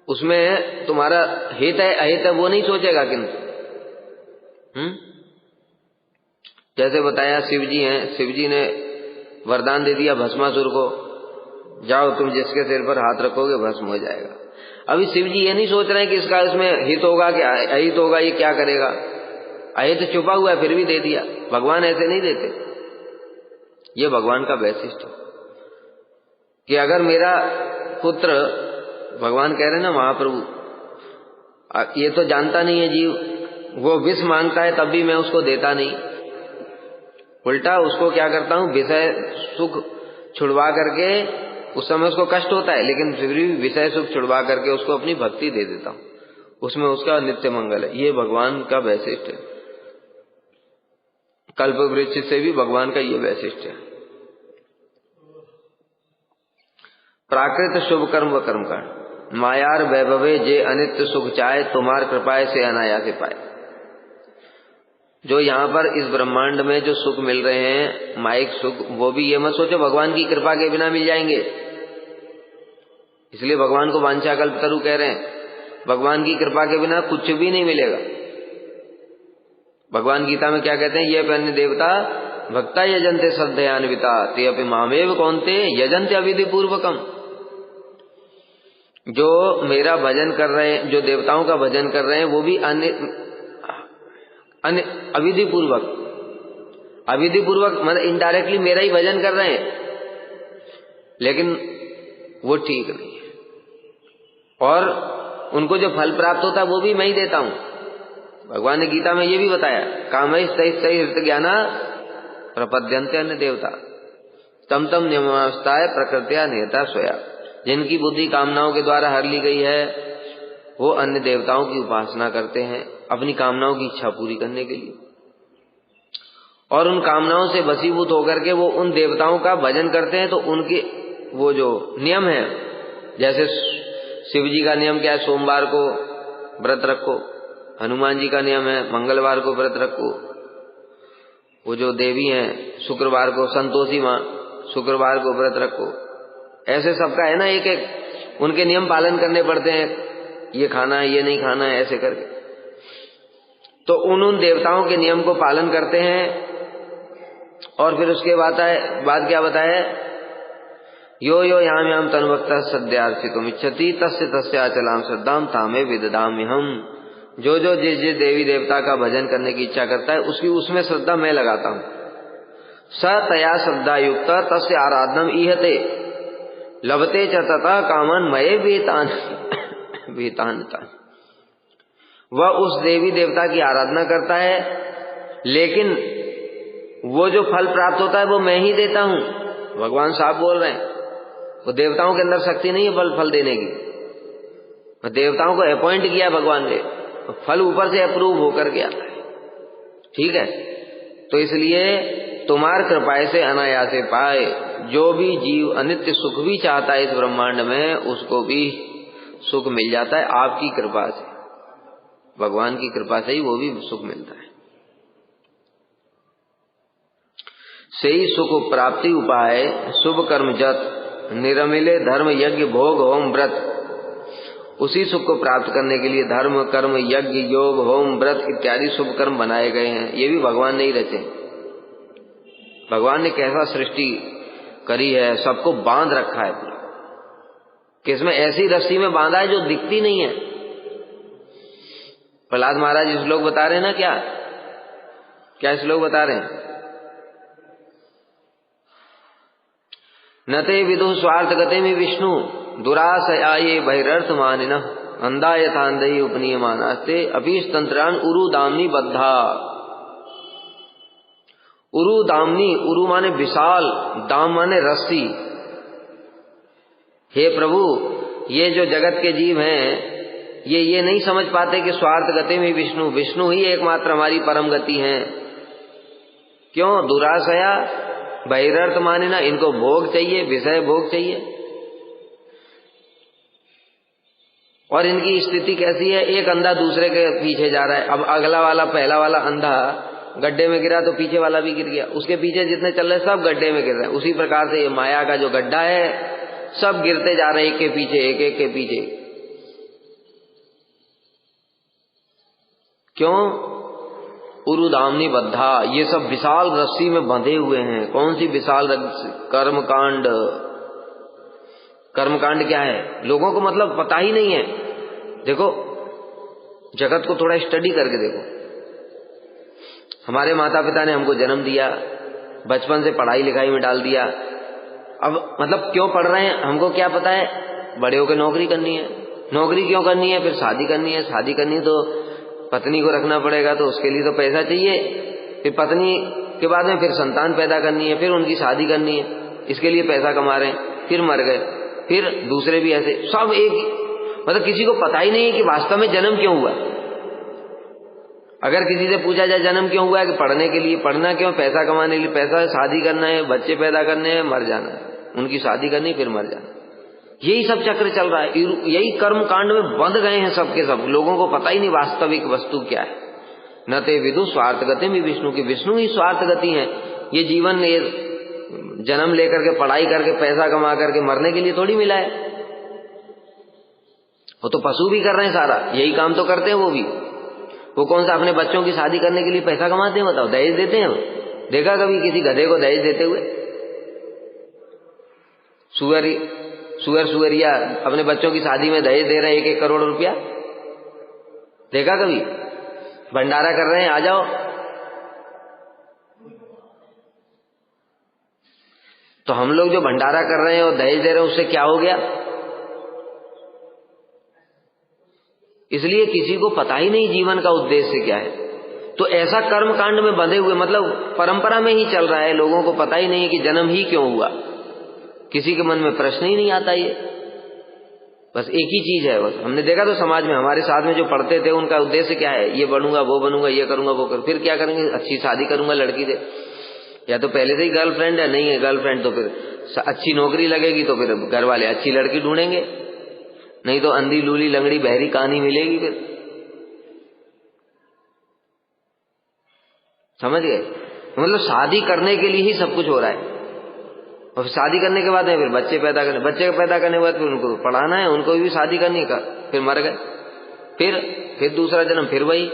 उसमें तुम्हारा हित है अहित है वो नहीं सोचेगा। किंतु जैसे बताया शिव जी हैं, शिव जी ने वरदान दे दिया भस्मासुर को, जाओ तुम जिसके सिर पर हाथ रखोगे भस्म हो जाएगा। अभी शिव जी ये नहीं सोच रहे हैं कि इसका इसमें हित होगा कि अहित होगा, ये क्या करेगा। अहित छुपा हुआ है फिर भी दे दिया। भगवान ऐसे नहीं देते। ये भगवान का वैशिष्ट है कि अगर मेरा पुत्र, भगवान कह रहे हैं ना महाप्रभु, ये तो जानता नहीं है जीव, वो विष मांगता है तब भी मैं उसको देता नहीं, उल्टा उसको क्या करता हूं, विषय सुख छुड़वा करके, उस समय उसको कष्ट होता है लेकिन फिर भी विषय सुख छुड़वा करके उसको अपनी भक्ति दे देता हूं, उसमें उसका नित्य मंगल है। ये भगवान का वैशिष्ट है। कल्प वृक्ष से भी भगवान का ये वैशिष्ट है। प्राकृत शुभ कर्म व कर्म का मायार वैभवे जे अनित्य सुख चाहे, तुम्हार कृपाए से अनायासे पाए। जो यहाँ पर इस ब्रह्मांड में जो सुख मिल रहे हैं, माइक सुख, वो भी ये मत सोचो भगवान की कृपा के बिना मिल जाएंगे। इसलिए भगवान को वांछा कल्पतरु कह रहे हैं। भगवान की कृपा के बिना कुछ भी नहीं मिलेगा। भगवान गीता में क्या कहते हैं, ये अन्य देवता भक्ता यजंते श्रद्धयान्विता ते अपि मामेव कौन्ते यजंते अविधि पूर्वकम। जो मेरा भजन कर रहे हैं, जो देवताओं का भजन कर रहे हैं, वो भी अविधि पूर्वक, अविधि पूर्वक मतलब इनडायरेक्टली मेरा ही भजन कर रहे हैं, लेकिन वो ठीक नहीं है। और उनको जो फल प्राप्त होता है वो भी मैं ही देता हूं। भगवान ने गीता में ये भी बताया, कामैः सैः हृत ज्ञाना प्रपद्यन्ते अन्य देवता तम तम नियमावस्थाय प्रकृत्या नियता स्वया। जिनकी बुद्धि कामनाओं के द्वारा हर ली गई है, वो अन्य देवताओं की उपासना करते हैं अपनी कामनाओं की इच्छा पूरी करने के लिए, और उन कामनाओं से वशीभूत होकर के वो उन देवताओं का भजन करते हैं। तो उनके वो जो नियम है, जैसे शिव जी का नियम क्या है, सोमवार को व्रत रखो। हनुमान जी का नियम है मंगलवार को व्रत रखो। वो जो देवी हैं, शुक्रवार को संतोषी माँ, शुक्रवार को व्रत रखो। ऐसे सबका है ना, एक एक उनके नियम पालन करने पड़ते हैं, ये खाना है, ये नहीं खाना है, ऐसे करके। तो उन देवताओं के नियम को पालन करते हैं। और फिर उसके बाद क्या बताया, यो यो याम याम तन्वक्तः सद्यार्चितुम इच्छति तस्य तस्य अचलाम श्रद्धाम तामे विदधामि हम। जो जो जिस जिस देवी देवता का भजन करने की इच्छा करता है उसकी उसमें श्रद्धा मैं लगाता हूँ। स तया श्रद्धा युक्त तस्य आराधनम ईहते लभते च ततः कामन मये वेतानता। वह उस देवी देवता की आराधना करता है, लेकिन वो जो फल प्राप्त होता है वो मैं ही देता हूँ। भगवान साहब बोल रहे हैं, वो देवताओं के अंदर शक्ति नहीं है फल देने की। देवताओं को अपॉइंट किया भगवान ने, फल ऊपर से अप्रूव होकर के आता है। ठीक है, तो इसलिए तुम्हार कृपा से अनायासे पाए। जो भी जीव अनित्य सुख भी चाहता है इस ब्रह्मांड में, उसको भी सुख मिल जाता है आपकी कृपा से। भगवान की कृपा से ही वो भी सुख मिलता है। सही सुख प्राप्ति उपाय शुभ कर्म जत निरमिले धर्म यज्ञ भोग होम व्रत। उसी सुख को प्राप्त करने के लिए धर्म कर्म यज्ञ योग होम व्रत इत्यादि शुभ कर्म बनाए गए हैं। ये भी भगवान ने ही रचे। भगवान ने कैसा सृष्टि करी है, सबको बांध रखा है पूरा। किसमें ऐसी रस्सी में बांधा है जो दिखती नहीं है। प्रहलाद महाराज श्लोक बता रहे हैं ना, क्या श्लोक बता रहे हैं? नते विदु स्वार्थ गते में विष्णु दुराशयाये बहिरर्थ मानिन अंधा यथांधि उपनीयमानास्ते अभिस्तंत्रान उरु दामनी बद्धा। उरु दामनी, उरु माने विशाल, दाम माने रस्सी। हे प्रभु, ये जो जगत के जीव हैं ये नहीं समझ पाते कि स्वार्थ गति में विष्णु ही एकमात्र हमारी परम गति है। क्यों? दुराशया बहिरर्थ माने ना, इनको भोग चाहिए, विषय भोग चाहिए। और इनकी स्थिति कैसी है? एक अंधा दूसरे के पीछे जा रहा है। अब अगला वाला पहला वाला अंधा गड्ढे में गिरा तो पीछे वाला भी गिर गया, उसके पीछे जितने चल रहे सब गड्ढे में गिर रहे हैं। उसी प्रकार से ये माया का जो गड्ढा है सब गिरते जा रहे हैं, एक के पीछे एक के पीछे। क्यों? उरुदामनी बद्धा, ये सब विशाल रस्सी में बंधे हुए हैं। कौन सी विशाल रस्सी? कर्मकांड। कर्मकांड क्या है? लोगों को मतलब पता ही नहीं है। देखो, जगत को थोड़ा स्टडी करके देखो। हमारे माता पिता ने हमको जन्म दिया, बचपन से पढ़ाई लिखाई में डाल दिया। अब मतलब क्यों पढ़ रहे हैं हमको क्या पता है? बड़े होकर नौकरी करनी है। नौकरी क्यों करनी है? फिर शादी करनी है। शादी करनी है तो पत्नी को रखना पड़ेगा, तो उसके लिए तो पैसा चाहिए। फिर पत्नी के बाद में फिर संतान पैदा करनी है, फिर उनकी शादी करनी है, इसके लिए पैसा कमा रहे हैं। फिर मर गए, फिर दूसरे भी ऐसे, सब एक। मतलब किसी को पता ही नहीं है कि वास्तव में जन्म क्यों हुआ। अगर किसी से पूछा जाए जन्म क्यों हुआ है, कि पढ़ने के लिए। पढ़ना क्यों? पैसा कमाने के लिए। पैसा, शादी करना है, बच्चे पैदा करने हैं, मर जाना है, उनकी शादी करनी फिर मर जाना। यही सब चक्र चल रहा है। यही कर्म कांड में बंध गए हैं सबके सब। लोगों को पता ही नहीं वास्तविक वस्तु क्या है। न ते विदु स्वार्थ गति में विष्णु की, विष्णु ही स्वार्थ गति है। ये जीवन ये जन्म लेकर के पढ़ाई करके पैसा कमा करके मरने के लिए थोड़ी मिला है। वो तो पशु भी कर रहे हैं सारा यही काम तो करते हैं। वो भी, वो कौन सा अपने बच्चों की शादी करने के लिए पैसा कमाते हैं? बताओ, दहेज देते हैं? देखा कभी किसी गधे को दहेज देते हुए? सुअरिया अपने बच्चों की शादी में दहेज दे रहे हैं 1-1 करोड़ रुपया। देखा कभी? भंडारा कर रहे हैं, आ जाओ। तो हम लोग जो भंडारा कर रहे हैं और दहेज दे रहे हैं, उससे क्या हो गया? इसलिए किसी को पता ही नहीं जीवन का उद्देश्य क्या है। तो ऐसा कर्म कांड में बंधे हुए, मतलब परंपरा में ही चल रहा है। लोगों को पता ही नहीं है कि जन्म ही क्यों हुआ। किसी के मन में प्रश्न ही नहीं आता। ये बस एक ही चीज है। बस हमने देखा तो समाज में हमारे साथ में जो पढ़ते थे उनका उद्देश्य क्या है? ये बनूंगा, वो बनूंगा, ये करूंगा, वो करूंगा। फिर क्या करेंगे? अच्छी शादी करूंगा लड़की से। या तो पहले से ही गर्लफ्रेंड है, नहीं है गर्लफ्रेंड तो फिर अच्छी नौकरी लगेगी तो फिर घर वाले अच्छी लड़की ढूंढेंगे, नहीं तो अंधी लूली लंगड़ी बहरी कहानी मिलेगी। फिर समझ गए? मतलब शादी करने के लिए ही सब कुछ हो रहा है। और शादी करने के बाद में फिर बच्चे पैदा करने, बच्चे पैदा करने के बाद फिर उनको पढ़ाना है, उनको भी शादी करनी का, फिर मर गए, फिर दूसरा जन्म, फिर वही।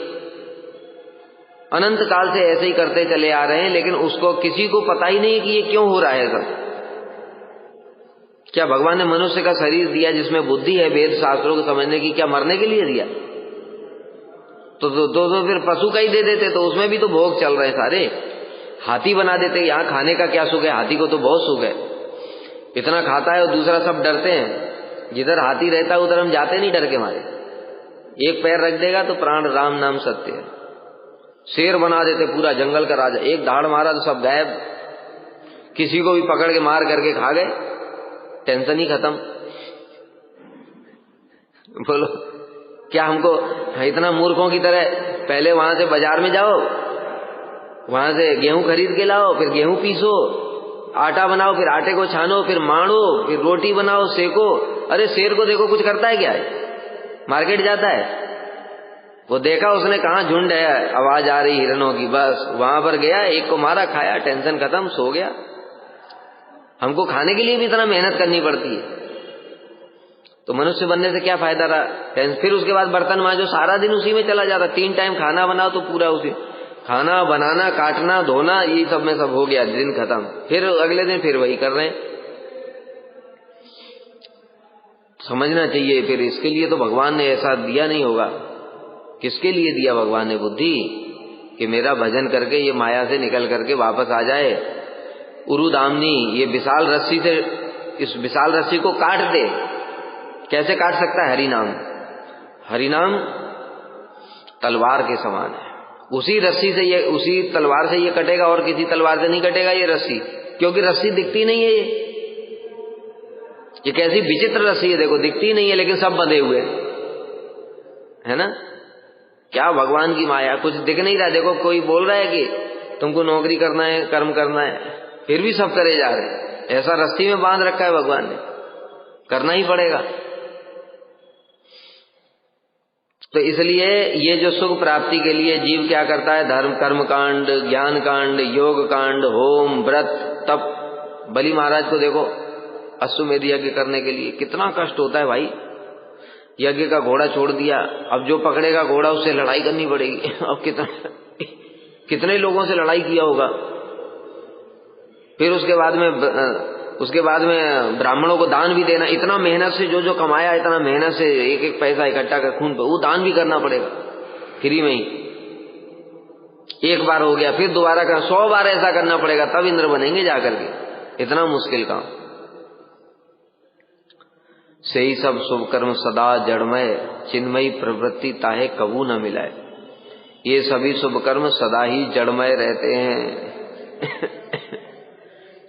अनंत काल से ऐसे ही करते चले आ रहे हैं। लेकिन उसको किसी को पता ही नहीं कि ये क्यों हो रहा है सब। क्या भगवान ने मनुष्य का शरीर दिया जिसमें बुद्धि है वेद शास्त्रों को समझने की, क्या मरने के लिए दिया? तो फिर पशु का ही दे देते, तो उसमें भी तो भोग चल रहे सारे। हाथी बना देते, यहाँ खाने का क्या सुख है? हाथी को तो बहुत सुख है, इतना खाता है और दूसरा सब डरते हैं। जिधर हाथी रहता है उधर हम जाते नहीं डर के मारे। एक पैर रख देगा तो प्राण राम नाम सत्य है। शेर बना देते, पूरा जंगल का राजा, एक धाड़ मारा तो सब गायब, किसी को भी पकड़ के मार करके खा गए, टेंशन ही खत्म। बोलो क्या हमको इतना मूर्खों की तरह पहले वहां से बाजार में जाओ, वहां से गेहूं खरीद के लाओ, फिर गेहूं पीसो, आटा बनाओ, फिर आटे को छानो, फिर माड़ो, फिर रोटी बनाओ, सेको। अरे शेर को देखो कुछ करता है क्या है? मार्केट जाता है, वो देखा उसने कहा झुंड है, आवाज आ रही हिरणों की, बस वहां पर गया, एक को मारा, खाया, टेंशन खत्म, सो गया। हमको खाने के लिए भी इतना मेहनत करनी पड़ती है, तो मनुष्य बनने से क्या फायदा रहा? फिर उसके बाद बर्तन मांजो, सारा दिन उसी में चला जाता। 3 टाइम खाना बनाओ तो पूरा उसी, खाना बनाना, काटना, धोना, ये सब में सब हो गया, दिन खत्म। फिर अगले दिन फिर वही कर रहे हैं। समझना चाहिए। फिर इसके लिए तो भगवान ने ऐसा दिया नहीं होगा। किसके लिए दिया भगवान ने बुद्धि? कि मेरा भजन करके ये माया से निकल करके वापस आ जाए। उरुदामनी, ये विशाल रस्सी से, इस विशाल रस्सी को काट दे। कैसे काट सकता है? हरिनाम। हरिनाम तलवार के समान है, उसी रस्सी से ये, उसी तलवार से ये कटेगा और किसी तलवार से नहीं कटेगा ये रस्सी, क्योंकि रस्सी दिखती नहीं है। ये कैसी विचित्र रस्सी है, देखो दिखती नहीं है लेकिन सब बंधे हुए है ना। क्या भगवान की माया, कुछ दिख नहीं रहा। देखो कोई बोल रहा है कि तुमको नौकरी करना है, कर्म करना है, फिर भी सब करे जा रहे हैं। ऐसा रस्सी में बांध रखा है भगवान ने, करना ही पड़ेगा। तो इसलिए ये जो सुख प्राप्ति के लिए जीव क्या करता है? धर्म, कर्म कांड, ज्ञान कांड, योग कांड, होम, व्रत, तप। बलि महाराज को देखो, अश्वमेध यज्ञ करने के लिए कितना कष्ट होता है भाई। यज्ञ का घोड़ा छोड़ दिया, अब जो पकड़ेगा घोड़ा उससे लड़ाई करनी पड़ेगी। अब कितने लोगों से लड़ाई किया होगा। फिर उसके बाद में ब्राह्मणों को दान भी देना। इतना मेहनत से जो कमाया, इतना मेहनत से एक एक पैसा इकट्ठा कर खून पे, वो दान भी करना पड़ेगा फ्री में ही। एक बार हो गया, फिर दोबारा 100 बार ऐसा करना पड़ेगा, तब इंद्र बनेंगे जाकर के। इतना मुश्किल काम। से ही सब शुभ कर्म सदा जड़मय, चिन्मयी प्रवृत्ति ताहे कबू न मिलाए। ये सभी शुभ कर्म सदा ही जड़मय रहते हैं।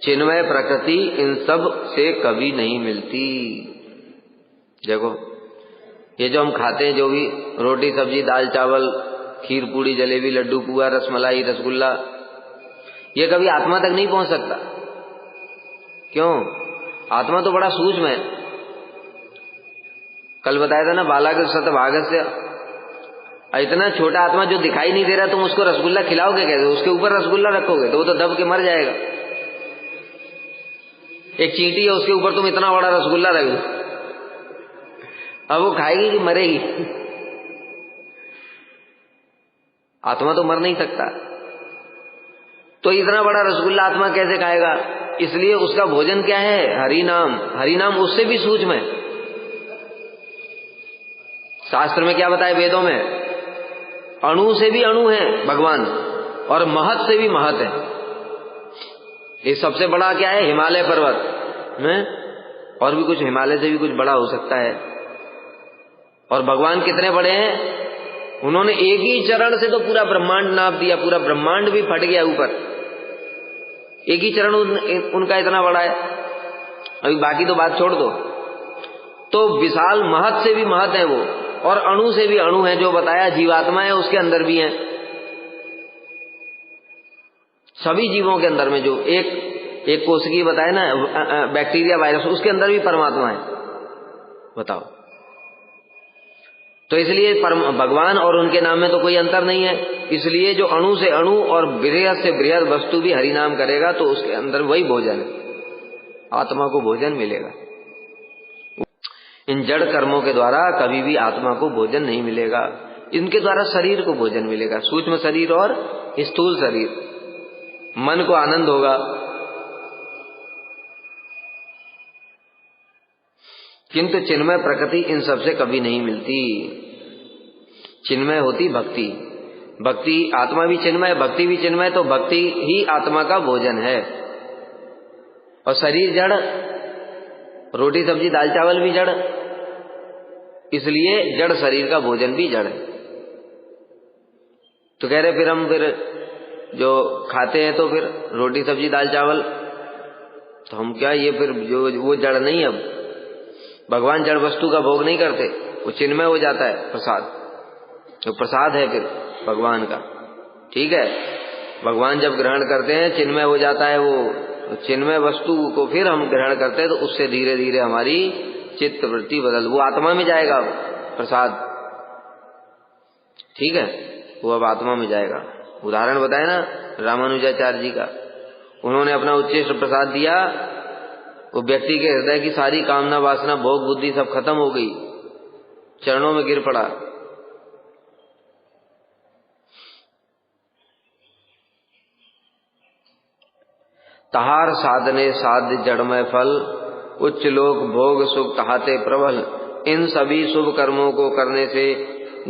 चिन्मय प्रकृति इन सब से कभी नहीं मिलती। देखो ये जो हम खाते हैं, जो भी रोटी सब्जी दाल चावल खीर पूड़ी जलेबी लड्डू पुआ रसमलाई रसगुल्ला, ये कभी आत्मा तक नहीं पहुंच सकता। क्यों? आत्मा तो बड़ा सूक्ष्म है। कल बताया था ना, बालक सतभागस्य। इतना छोटा आत्मा जो दिखाई नहीं दे रहा, तुम उसको रसगुल्ला खिलाओगे कैसे? उसके ऊपर रसगुल्ला रखोगे तो वो तो दब के मर जाएगा। एक चींटी है, उसके ऊपर तुम इतना बड़ा रसगुल्ला रख दो, अब वो खाएगी कि मरेगी? आत्मा तो मर नहीं सकता, तो इतना बड़ा रसगुल्ला आत्मा कैसे खाएगा? इसलिए उसका भोजन क्या है? हरि नाम। हरि नाम उससे भी सूक्ष्म है। शास्त्र में क्या बताया, वेदों में? अणु से भी अणु है भगवान, और महत से भी महत है। ये सबसे बड़ा क्या है? हिमालय पर्वत में, और भी कुछ हिमालय से भी कुछ बड़ा हो सकता है। और भगवान कितने बड़े हैं? उन्होंने एक ही चरण से तो पूरा ब्रह्मांड नाप दिया, पूरा ब्रह्मांड भी फट गया ऊपर। एक ही चरण उनका इतना बड़ा है। अभी बाकी तो बात छोड़ दो। तो विशाल महत से भी महत है वो, और अणु से भी अणु है। जो बताया जीवात्मा है उसके अंदर भी है। सभी जीवों के अंदर में जो एक कोशिकी बताया ना, बैक्टीरिया वायरस, उसके अंदर भी परमात्मा है। बताओ। तो इसलिए भगवान और उनके नाम में तो कोई अंतर नहीं है। इसलिए जो अणु से अणु और बृहद से बृहद वस्तु भी हरि नाम करेगा तो उसके अंदर वही भोजन है, आत्मा को भोजन मिलेगा। इन जड़ कर्मों के द्वारा कभी भी आत्मा को भोजन नहीं मिलेगा। इनके द्वारा शरीर को भोजन मिलेगा, सूक्ष्म शरीर और स्थूल शरीर। मन को आनंद होगा, किंतु चिन्मय प्रकृति इन सबसे कभी नहीं मिलती। चिन्मय होती भक्ति, भक्ति आत्मा भी चिन्मय, भक्ति भी चिन्मय, तो भक्ति ही आत्मा का भोजन है। और शरीर जड़, रोटी सब्जी दाल चावल भी जड़, इसलिए जड़ शरीर का भोजन भी जड़ है। तो कह रहे फिर हम जो खाते हैं तो फिर रोटी सब्जी दाल चावल, तो हम क्या ये फिर जो वो जड़ नहीं, अब भगवान जड़ वस्तु का भोग नहीं करते, वो चिन्मय हो जाता है प्रसाद, तो प्रसाद है फिर भगवान का। ठीक है, भगवान जब ग्रहण करते हैं चिन्मय हो जाता है वो, चिन्मय वस्तु को फिर हम ग्रहण करते हैं, तो उससे धीरे धीरे हमारी चित्त वृत्ति वो आत्मा में जाएगा प्रसाद। ठीक है, वो अब आत्मा में जाएगा। उदाहरण बताए ना रामानुजाचार्य जी का, उन्होंने अपना उच्चिष्ट प्रसाद दिया, वो व्यक्ति के हृदय की सारी कामना वासना भोग बुद्धि सब खत्म हो गई, चरणों में गिर पड़ा। तहार साधने साध्य जड़मय फल, उच्च लोक भोग सुख कहाते प्रबल। इन सभी शुभ कर्मों को करने से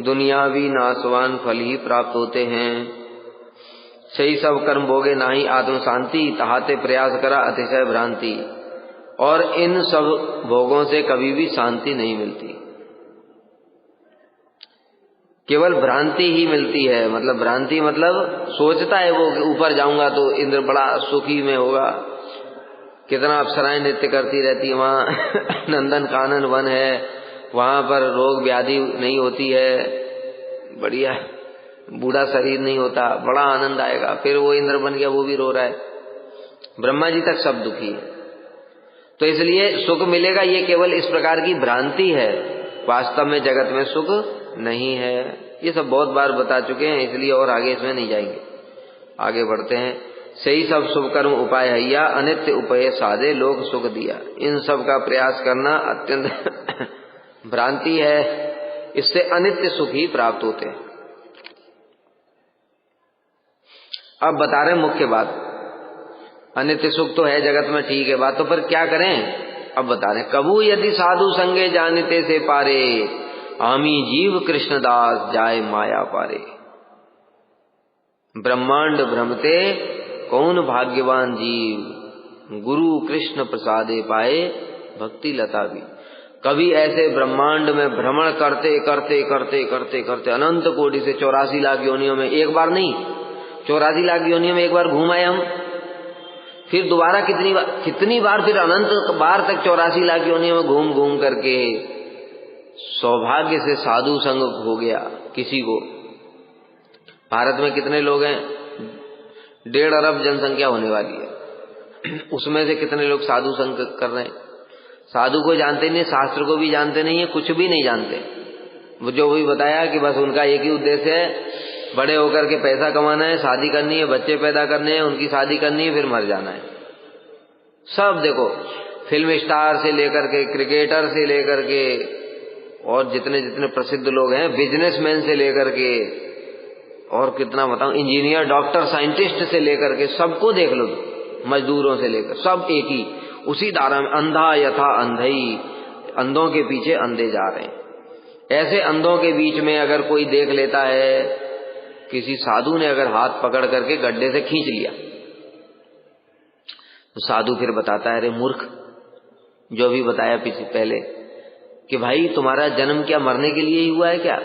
दुनियावी नाशवान फल ही प्राप्त होते हैं। सही सब कर्म भोगे नाही आत्म शांति, तहाते प्रयास करा अतिशय भ्रांति। और इन सब भोगों से कभी भी शांति नहीं मिलती, केवल भ्रांति ही मिलती है। मतलब भ्रांति मतलब सोचता है वो कि ऊपर जाऊंगा तो इंद्र बड़ा सुखी में होगा, कितना अप्सराएं नृत्य करती रहती है वहां नंदन कानन वन है, वहां पर रोग व्याधि नहीं होती है, बढ़िया बूढ़ा शरीर नहीं होता, बड़ा आनंद आएगा। फिर वो इंद्र बन गया, वो भी रो रहा है, ब्रह्मा जी तक सब दुखी है। तो इसलिए सुख मिलेगा, ये केवल इस प्रकार की भ्रांति है, वास्तव में जगत में सुख नहीं है। ये सब बहुत बार बता चुके हैं, इसलिए और आगे इसमें नहीं जाएंगे, आगे बढ़ते हैं। सही सब शुभ कर्म उपाय हैया, अनित्य उपाय साधे लोक सुख दिया। इन सब का प्रयास करना अत्यंत भ्रांति है, इससे अनित्य सुख ही प्राप्त होते हैं। अब बता रहे मुख्य बात, अनित्य सुख तो है जगत में, ठीक है बात, तो फिर क्या करें? अब बता रहे, कबू यदि साधु संगे जानते से पारे, आमी जीव कृष्णदास जाए माया पारे। ब्रह्मांड भ्रमते कौन भाग्यवान जीव, गुरु कृष्ण प्रसादे पाए भक्ति लता भी। कभी ऐसे ब्रह्मांड में भ्रमण करते करते करते करते करते अनंत कोटि से 84 लाख योनियों में, एक बार नहीं 84 लाख योनियों में एक बार घूम आए हम, फिर दोबारा कितनी बार फिर अनंत बार तक 84 लाख योनियों में घूम घूम करके सौभाग्य से साधु संग हो गया किसी को। भारत में कितने लोग हैं? 1.5 अरब जनसंख्या होने वाली है, उसमें से कितने लोग साधु संग कर रहे हैं? साधु को जानते नहीं, शास्त्र को भी जानते नहीं है, कुछ भी नहीं जानते। वो जो भी बताया कि बस उनका एक ही उद्देश्य है, बड़े होकर के पैसा कमाना है, शादी करनी है, बच्चे पैदा करने हैं, उनकी शादी करनी है, फिर मर जाना है। सब देखो, फिल्म स्टार से लेकर के, क्रिकेटर से लेकर के, और जितने जितने प्रसिद्ध लोग हैं, बिजनेसमैन से लेकर के, और कितना बताऊं, इंजीनियर, डॉक्टर, साइंटिस्ट से लेकर के, सबको देख लो, मजदूरों से लेकर, सब एक ही उसी धारा में। अंधा यथा अंधई, अंधों के पीछे अंधे जा रहे हैं। ऐसे अंधों के बीच में अगर कोई देख लेता है, किसी साधु ने अगर हाथ पकड़ करके गड्ढे से खींच लिया, तो साधु फिर बताता है, अरे मूर्ख, जो भी बताया पीछे पहले कि भाई तुम्हारा जन्म क्या मरने के लिए ही हुआ है क्या?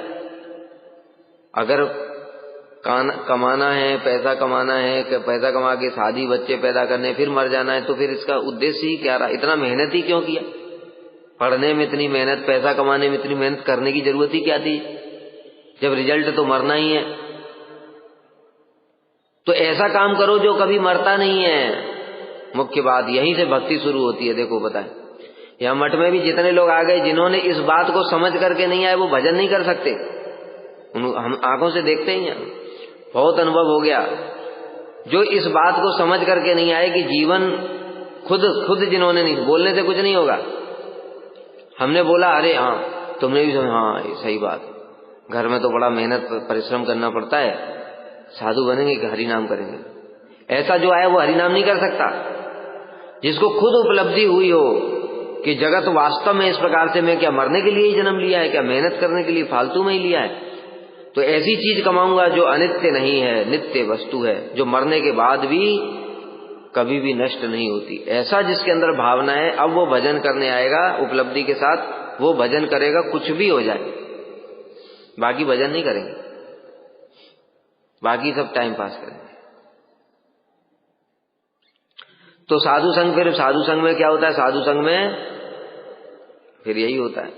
अगर कमाना है, पैसा कमाना है, पैसा कमा के शादी बच्चे पैदा करने, फिर मर जाना है, तो फिर इसका उद्देश्य ही क्या रहा? इतना मेहनत ही क्यों किया? पढ़ने में इतनी मेहनत, पैसा कमाने में इतनी मेहनत करने की जरूरत ही क्या थी, जब रिजल्ट तो मरना ही है? तो ऐसा काम करो जो कभी मरता नहीं है। मुख्य बात यहीं से भक्ति शुरू होती है। देखो बताएं, यहाँ मठ में भी जितने लोग आ गए, जिन्होंने इस बात को समझ करके नहीं आए, वो भजन नहीं कर सकते। हम आंखों से देखते ही हैं, बहुत अनुभव हो गया। जो इस बात को समझ करके नहीं आए कि जीवन खुद जिन्होंने नहीं, बोलने से कुछ नहीं होगा। हमने बोला, अरे हाँ, तुमने भी समझा, हाँ ये सही बात, घर में तो बड़ा मेहनत परिश्रम करना पड़ता है, साधु बनेंगे कि हरि नाम करेंगे? ऐसा जो आया वो हरि नाम नहीं कर सकता। जिसको खुद उपलब्धि हुई हो कि जगत वास्तव में इस प्रकार से मैं क्या मरने के लिए ही जन्म लिया है, क्या मेहनत करने के लिए फालतू में ही लिया है? तो ऐसी चीज कमाऊंगा जो अनित्य नहीं है, नित्य वस्तु है, जो मरने के बाद भी कभी भी नष्ट नहीं होती। ऐसा जिसके अंदर भावना है, अब वो भजन करने आएगा उपलब्धि के साथ, वो भजन करेगा कुछ भी हो जाए, बाकी भजन नहीं करेंगे, बाकी सब टाइम पास करेंगे। तो साधु संग, फिर साधु संग में क्या होता है? साधु संग में फिर यही होता है,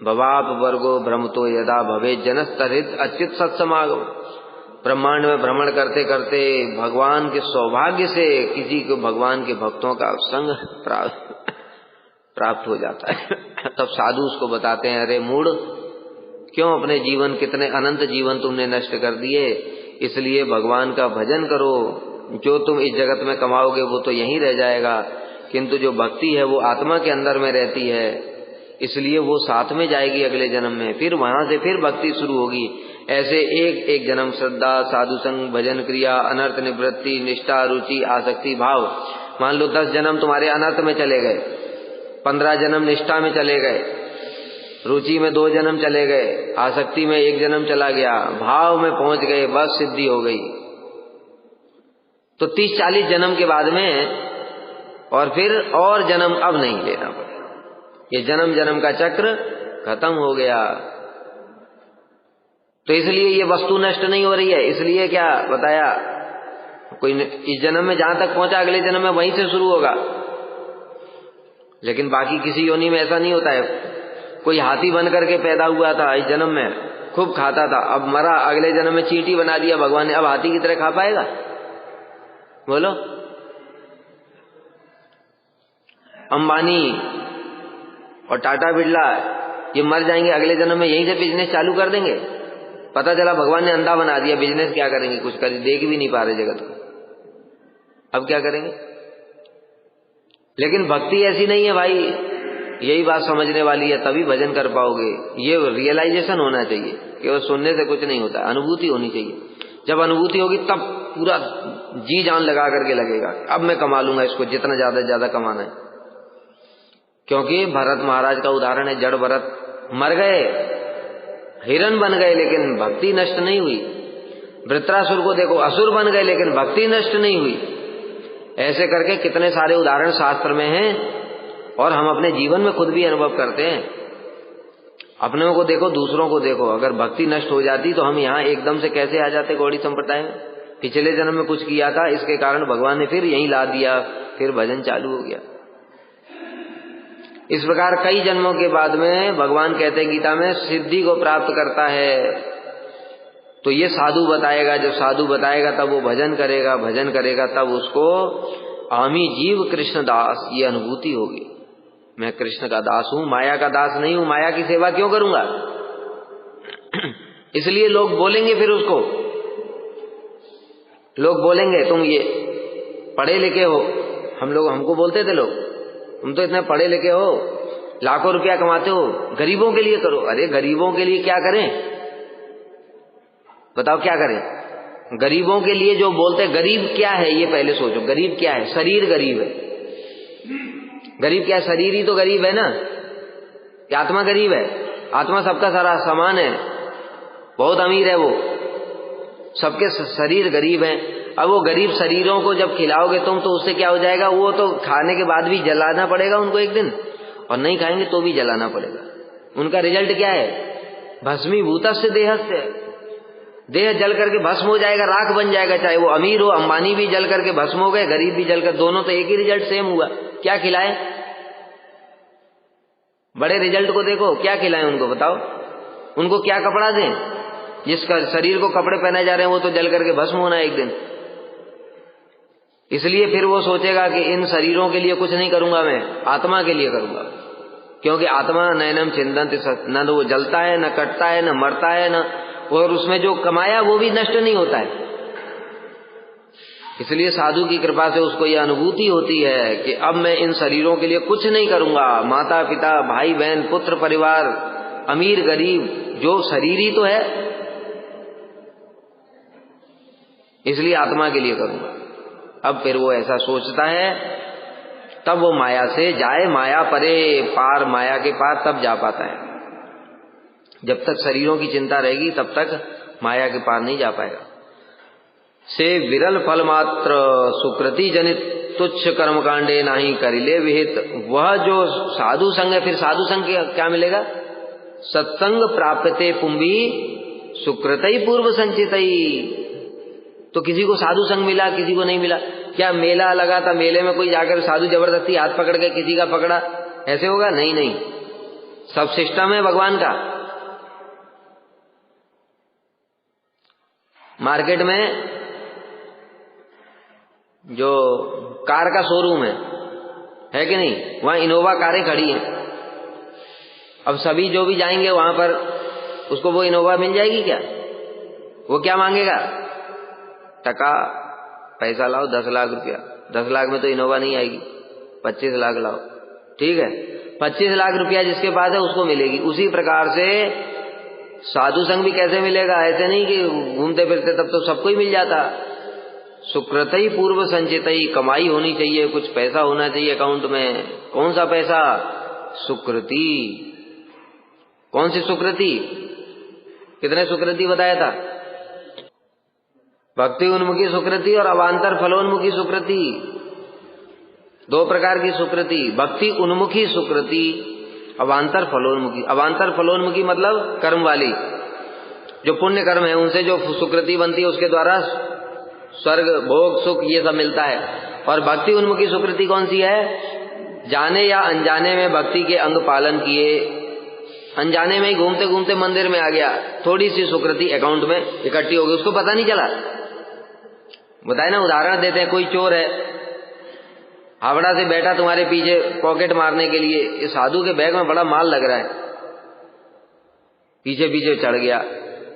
भवाप वर्गो भ्रमतो यदा भवे जनस्तरित अच्युत सत्समागम। ब्रह्मांड में भ्रमण करते करते भगवान के सौभाग्य से किसी को भगवान के भक्तों का संग प्राप्त हो जाता है। तब साधु उसको बताते हैं, अरे मूढ़, क्यों अपने जीवन, कितने अनंत जीवन तुमने नष्ट कर दिए, इसलिए भगवान का भजन करो। जो तुम इस जगत में कमाओगे वो तो यहीं रह जाएगा, किंतु जो भक्ति है वो आत्मा के अंदर में रहती है, इसलिए वो साथ में जाएगी अगले जन्म में, फिर वहां से फिर भक्ति शुरू होगी। ऐसे एक एक जन्म श्रद्धा, साधु संग, भजन क्रिया, अनर्थ निवृत्ति, निष्ठा, रुचि, आसक्ति, भाव। मान लो 10 जन्म तुम्हारे अनर्थ में चले गए, 15 जन्म निष्ठा में चले गए, रुचि में 2 जन्म चले गए, आसक्ति में 1 जन्म चला गया, भाव में पहुंच गए, बस सिद्धि हो गई। तो 30-40 जन्म के बाद में और फिर और जन्म अब नहीं लेना पड़ेगा, ये जन्म जन्म का चक्र खत्म हो गया। तो इसलिए ये वस्तु नष्ट नहीं हो रही है, इसलिए क्या बताया, कोई इस जन्म में जहां तक पहुंचा अगले जन्म में वहीं से शुरू होगा। लेकिन बाकी किसी योनि में ऐसा नहीं होता है। कोई हाथी बन करके पैदा हुआ था इस जन्म में, खूब खाता था, अब मरा, अगले जन्म में चींटी बना दिया भगवान ने, अब हाथी की तरह खा पाएगा? बोलो। अंबानी और टाटा बिरला ये मर जाएंगे, अगले जन्म में यहीं से बिजनेस चालू कर देंगे। पता चला भगवान ने अंधा बना दिया, बिजनेस क्या करेंगे, कुछ कर देख भी नहीं पा रहे जगत को, अब क्या करेंगे? लेकिन भक्ति ऐसी नहीं है भाई, यही बात समझने वाली है, तभी भजन कर पाओगे। ये रियलाइजेशन होना चाहिए, केवल सुनने से कुछ नहीं होता, अनुभूति होनी चाहिए। जब अनुभूति होगी तब पूरा जी जान लगा करके लगेगा, अब मैं कमा लूंगा इसको, जितना ज्यादा से ज्यादा कमाना है। क्योंकि भरत महाराज का उदाहरण है, जड़ भरत मर गए, हिरण बन गए, लेकिन भक्ति नष्ट नहीं हुई। वृत्रासुर को देखो, असुर बन गए लेकिन भक्ति नष्ट नहीं हुई। ऐसे करके कितने सारे उदाहरण शास्त्र में हैं, और हम अपने जीवन में खुद भी अनुभव करते हैं। अपने को देखो, दूसरों को देखो, अगर भक्ति नष्ट हो जाती तो हम यहाँ एकदम से कैसे आ जाते गौड़ी संप्रदाय में। पिछले जन्म में कुछ किया था, इसके कारण भगवान ने फिर यहीं ला दिया, फिर भजन चालू हो गया। इस प्रकार कई जन्मों के बाद में भगवान कहते हैं गीता में, सिद्धि को प्राप्त करता है। तो ये साधु बताएगा, जब साधु बताएगा तब वो भजन करेगा, भजन करेगा तब उसको आमी जीव कृष्ण दास, ये अनुभूति होगी, मैं कृष्ण का दास हूं, माया का दास नहीं हूं। माया की सेवा क्यों करूंगा? इसलिए लोग बोलेंगे, फिर उसको लोग बोलेंगे तुम ये पढ़े लिखे हो, हमको बोलते थे लोग, तुम तो इतने पढ़े लिखे हो, लाखों रुपया कमाते हो, गरीबों के लिए करो। अरे गरीबों के लिए क्या करें, बताओ क्या करें? गरीबों के लिए जो बोलते, गरीब क्या है ये पहले सोचो। गरीब क्या है? शरीर गरीब है। गरीब क्या है? शरीर ही तो गरीब है ना, क्या आत्मा गरीब है? आत्मा सबका सारा समान है, बहुत अमीर है वो, सबके शरीर गरीब हैं। अब वो गरीब शरीरों को जब खिलाओगे तुम, तो उससे क्या हो जाएगा? वो तो खाने के बाद भी जलाना पड़ेगा उनको एक दिन, और नहीं खाएंगे तो भी जलाना पड़ेगा। उनका रिजल्ट क्या है? भस्मीभूतस्य देहस्य, देह जल करके भस्म हो जाएगा, राख बन जाएगा। चाहे वो अमीर हो, अंबानी भी जल करके भस्म हो गए, गरीब भी जल कर, दोनों तो एक ही रिजल्ट सेम हुआ। क्या खिलाए? बड़े रिजल्ट को देखो, क्या खिलाएं उनको, बताओ। उनको क्या कपड़ा दें? जिसका शरीर को कपड़े पहनाए जा रहे हैं वो तो जल करके भस्म होना एक दिन। इसलिए फिर वो सोचेगा कि इन शरीरों के लिए कुछ नहीं करूंगा, मैं आत्मा के लिए करूंगा। क्योंकि आत्मा नैनम चिंतन, न वो जलता है, न कटता है, न मरता है, न, और उसमें जो कमाया वो भी नष्ट नहीं होता है। इसलिए साधु की कृपा से उसको यह अनुभूति होती है कि अब मैं इन शरीरों के लिए कुछ नहीं करूंगा। माता पिता, भाई बहन, पुत्र परिवार, अमीर गरीब, जो शरीर ही तो है, इसलिए आत्मा के लिए करूंगा। अब फिर वो ऐसा सोचता है तब वो माया से जाए, माया परे पार, माया के पार तब जा पाता है। जब तक शरीरों की चिंता रहेगी तब तक माया के पार नहीं जा पाएगा। से विरल फल मात्र सुकृति जनित तुच्छ कर्म कांडे नहीं करिले विहित। वह जो साधु संग है, फिर साधु संग क्या मिलेगा? सत्संग प्राप्यते पुंभी सुकृतई पूर्व संचितई। तो किसी को साधु संग मिला, किसी को नहीं मिला। क्या मेला लगा था, मेले में कोई जाकर साधु जबरदस्ती हाथ पकड़ के किसी का पकड़ा, ऐसे होगा? नहीं नहीं, सब सिस्टम है भगवान का। मार्केट में जो कार का शोरूम है कि नहीं, वहां इनोवा कारें खड़ी हैं। अब सभी जो भी जाएंगे वहां पर उसको वो इनोवा मिल जाएगी क्या? वो क्या मांगेगा? टका पैसा लाओ 10 लाख रुपया। 10 लाख में तो इनोवा नहीं आएगी, 25 लाख लाओ, ठीक है। 25 लाख रुपया जिसके पास है उसको मिलेगी। उसी प्रकार से साधु संग भी कैसे मिलेगा? ऐसे नहीं कि घूमते फिरते तब तो सबको ही मिल जाता। सुकृतई पूर्व संचितई, कमाई होनी चाहिए, कुछ पैसा होना चाहिए अकाउंट में। कौन सा पैसा? सुकृति। कौन सी सुकृति? कितने सुकृति बताया था? भक्ति उन्मुखी सुकृति और अवांतर फलोन्मुखी सुकृति, 2 प्रकार की सुकृति। भक्ति उन्मुखी सुकृति, अवांतर फलोन्मुखी। अवांतर फलोन्मुखी मतलब कर्म वाली, जो पुण्य कर्म है उनसे जो सुकृति बनती है उसके द्वारा स्वर्ग भोग सुख ये सब मिलता है। और भक्ति उन्मुखी सुकृति कौन सी है? जाने या अनजाने में भक्ति के अंग पालन किए, अनजाने में ही घूमते घूमते मंदिर में आ गया, थोड़ी सी सुकृति अकाउंट में इकट्ठी हो गई, उसको पता नहीं चला। बताए ना, उदाहरण देते हैं, कोई चोर है, हावड़ा से बैठा तुम्हारे पीछे पॉकेट मारने के लिए, इस साधु के बैग में बड़ा माल लग रहा है, पीछे पीछे चढ़ गया।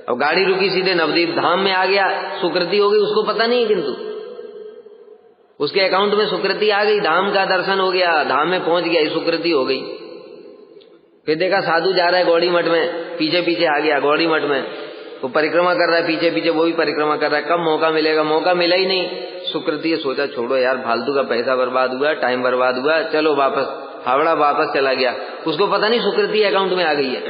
अब गाड़ी रुकी, सीधे नवदीप धाम में आ गया, सुकृति हो गई, उसको पता नहीं, किंतु उसके अकाउंट में सुकृति आ गई, धाम का दर्शन हो गया, धाम में पहुंच गया, सुकृति हो गई। फिर देखा साधु जा रहा है गौड़ी मठ में, पीछे पीछे आ गया गौड़ी मठ में, वो परिक्रमा कर रहा है पीछे पीछे, वो भी परिक्रमा कर रहा है। कब मौका मिलेगा? मौका मिला ही नहीं। सुकृति सोचा छोड़ो यार, फालतू का पैसा बर्बाद हुआ, टाइम बर्बाद हुआ, चलो वापस, हावड़ा वापस चला गया। उसको पता नहीं सुकृति अकाउंट में आ गई है।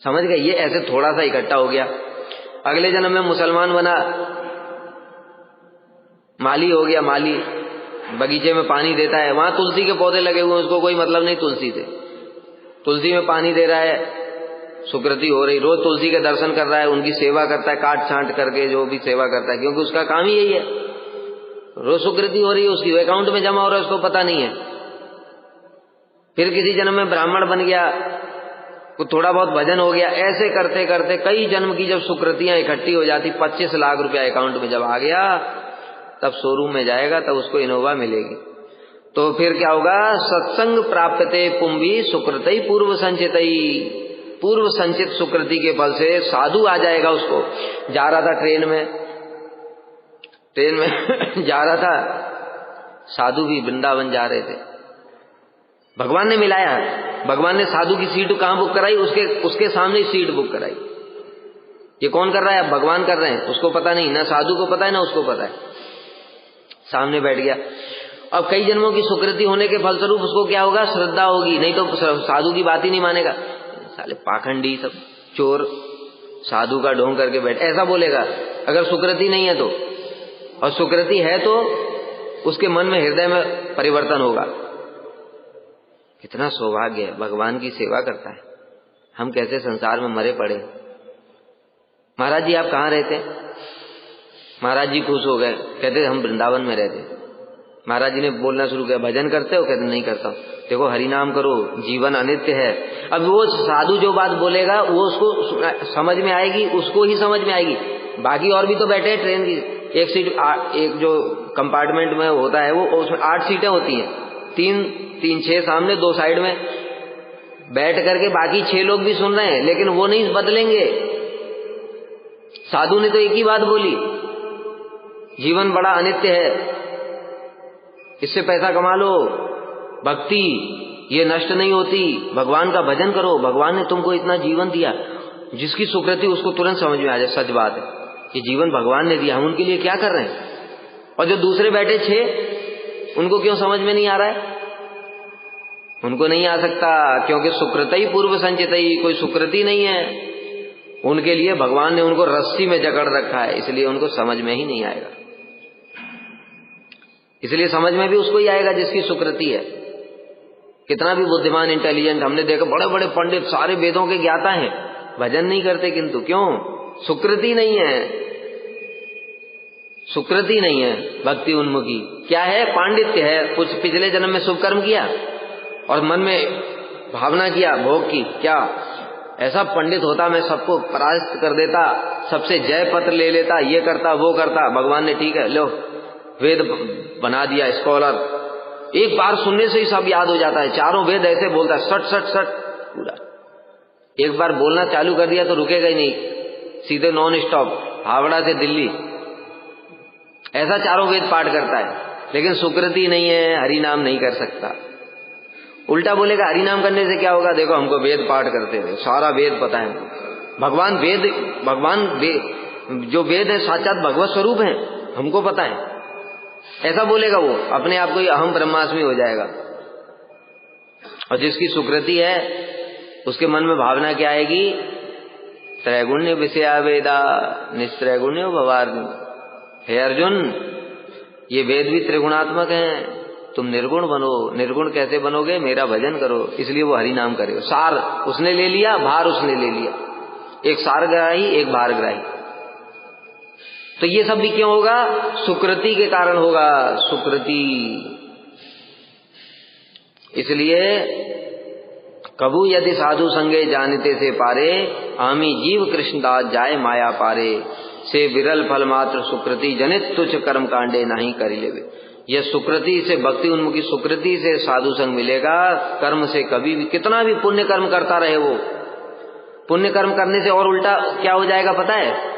समझ गए? ये ऐसे थोड़ा सा इकट्ठा हो गया, अगले जन्म में मुसलमान बना, माली हो गया, माली बगीचे में पानी देता है, वहां तुलसी के पौधे लगे हुए, उसको कोई मतलब नहीं तुलसी से, तुलसी में पानी दे रहा है, सुकृति हो रही, रोज तुलसी के दर्शन कर रहा है, उनकी सेवा करता है, काट छांट करके जो भी सेवा करता है, क्योंकि उसका काम ही यही है, रोज सुकृति हो रही है, उसकी अकाउंट में जमा हो रहा है, उसको पता नहीं है। फिर किसी जन्म में ब्राह्मण बन गया, कुछ थोड़ा बहुत भजन हो गया, ऐसे करते करते कई जन्म की जब सुकृतियां इकट्ठी हो जाती, 25 लाख रुपया अकाउंट में जब आ गया, तब शोरूम में जाएगा, तब उसको इनोवा मिलेगी। तो फिर क्या होगा? सत्संग प्राप्यते पुंभी सुकृतई पूर्व संचितई। पूर्व संचित सुकृति के बल से साधु आ जाएगा उसको। जा रहा था ट्रेन में जा रहा था, साधु भी वृंदावन जा रहे थे, भगवान ने मिलाया, भगवान ने साधु की सीट कहां बुक कराई? उसके सामने सीट बुक कराई। ये कौन कर रहा है? अब भगवान कर रहे हैं, उसको पता नहीं, ना साधु को पता है ना उसको पता है, सामने बैठ गया। अब कई जन्मों की सुकृति होने के फलस्वरूप उसको क्या होगा? श्रद्धा होगी, नहीं तो साधु की बात ही नहीं मानेगा। साले पाखंडी सब चोर, साधु का ढोंग करके बैठ, ऐसा बोलेगा अगर सुकृति नहीं है तो। और सुकृति है तो उसके मन में, हृदय में परिवर्तन होगा। कितना सौभाग्य है, भगवान की सेवा करता है। हम कैसे संसार में मरे पड़े। महाराज जी आप कहाँ रहते? महाराज जी खुश हो गए, कहते हम वृंदावन में रहते। महाराज जी ने बोलना शुरू किया, भजन करते हो? कहते नहीं करता। देखो हरिनाम करो, जीवन अनित्य है। अब वो साधु जो बात बोलेगा वो उसको समझ में आएगी, उसको ही समझ में आएगी। बाकी और भी तो बैठे हैं ट्रेन की, एक सीट, एक जो कंपार्टमेंट में होता है वो, उसमें 8 सीटें होती हैं, 3 6 सामने 2 साइड में बैठ करके बाकी 6 लोग भी सुन रहे हैं, लेकिन वो नहीं बदलेंगे। साधु ने तो एक ही बात बोली, जीवन बड़ा अनित्य है, इससे पैसा कमा लो, भक्ति ये नष्ट नहीं होती, भगवान का भजन करो, भगवान ने तुमको इतना जीवन दिया। जिसकी सुकृति उसको तुरंत समझ में आ जाए, सच बात है कि जीवन भगवान ने दिया, हम उनके लिए क्या कर रहे हैं। और जो दूसरे बैठे 6, उनको क्यों समझ में नहीं आ रहा है? उनको नहीं आ सकता क्योंकि सुकृति पूर्व संचितई, कोई सुकृति नहीं है उनके लिए। भगवान ने उनको रस्सी में जकड़ रखा है, इसलिए उनको समझ में ही नहीं आएगा। इसलिए समझ में भी उसको ही आएगा जिसकी सुकृति है। कितना भी बुद्धिमान इंटेलिजेंट, हमने देखा बड़े बड़े पंडित सारे वेदों के ज्ञाता हैं, भजन नहीं करते, किंतु क्यों? सुकृति नहीं है, सुकृति नहीं है भक्ति उन्मुखी। क्या है? पांडित्य है, कुछ पिछले जन्म में शुभ कर्म किया और मन में भावना किया भोग की। क्या ऐसा पंडित होता, मैं सबको परास्त कर देता, सबसे जय पत्र ले लेता, ये करता वो करता। भगवान ने ठीक है लो वेद बना दिया, स्कॉलर, एक बार सुनने से ही सब याद हो जाता है, चारों वेद ऐसे बोलता है, सट सट सट पूरा। एक बार बोलना चालू कर दिया तो रुकेगा ही नहीं, सीधे नॉन स्टॉप, हावड़ा से दिल्ली, ऐसा चारों वेद पाठ करता है। लेकिन सुकृति नहीं है, हरि नाम नहीं कर सकता। उल्टा बोलेगा हरि नाम करने से क्या होगा? देखो हमको वेद पाठ करते थे, सारा वेद पता है हमको। भगवान जो वेद है साक्षात भगवत स्वरूप है, हमको पता है, ऐसा बोलेगा वो। अपने आप को ही अहम ब्रह्मास्मि हो जाएगा। और जिसकी सुकृति है उसके मन में भावना क्या आएगी? त्रैगुण्य विषया वेदा निस्त्रैगुण्य भवार्जुन। हे अर्जुन, ये वेद भी त्रिगुणात्मक हैं, तुम निर्गुण बनो। निर्गुण कैसे बनोगे? मेरा भजन करो। इसलिए वो हरि नाम करे। सार उसने ले लिया, भार उसने ले लिया, एक सारग्राही एक भारग्राही। तो ये सब भी क्यों होगा? सुकृति के कारण होगा, सुकृति। इसलिए कबू यदि साधु संगे जानते से पारे, आमी जीव कृष्णदास जाए माया पारे। से विरल फल मात्र सुकृति जनित तुच्छ कर्म कांडे नहीं करी लेवे। यह सुकृति से, भक्ति उन्मुखी सुकृति से साधु संग मिलेगा। कर्म से कभी भी, कितना भी पुण्य कर्म करता रहे वो, पुण्य कर्म करने से और उल्टा क्या हो जाएगा पता है?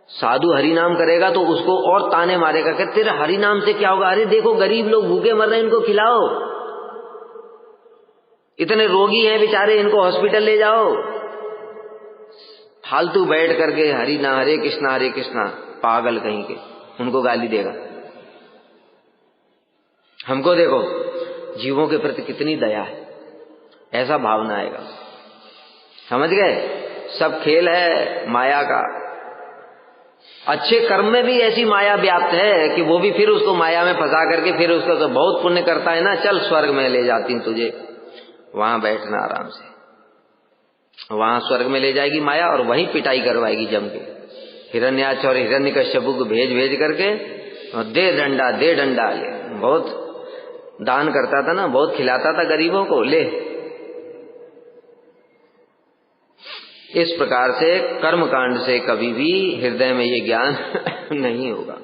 साधु हरि नाम करेगा तो उसको और ताने मारेगा कि तेरे हरि नाम से क्या होगा? अरे देखो गरीब लोग भूखे मर रहे हैं, इनको खिलाओ। इतने रोगी हैं बेचारे, इनको हॉस्पिटल ले जाओ। फालतू बैठ करके हरे कृष्णा, पागल कहीं के, उनको गाली देगा। हमको देखो जीवों के प्रति कितनी दया है, ऐसा भावना आएगा। समझ गए? सब खेल है माया का। अच्छे कर्म में भी ऐसी माया व्याप्त है कि वो भी फिर उसको माया में फंसा करके फिर उसको तो बहुत पुण्य करता है ना, चल स्वर्ग में ले जाती हूं तुझे, वहां बैठना आराम से। वहां स्वर्ग में ले जाएगी माया और वहीं पिटाई करवाएगी जम के। हिरण्याक्ष और हिरण्यकश्यपु को भेज करके और दे डंडा ले। बहुत दान करता था ना, बहुत खिलाता था गरीबों को, ले। इस प्रकार से कर्म कांड से कभी भी हृदय में ये ज्ञान नहीं होगा।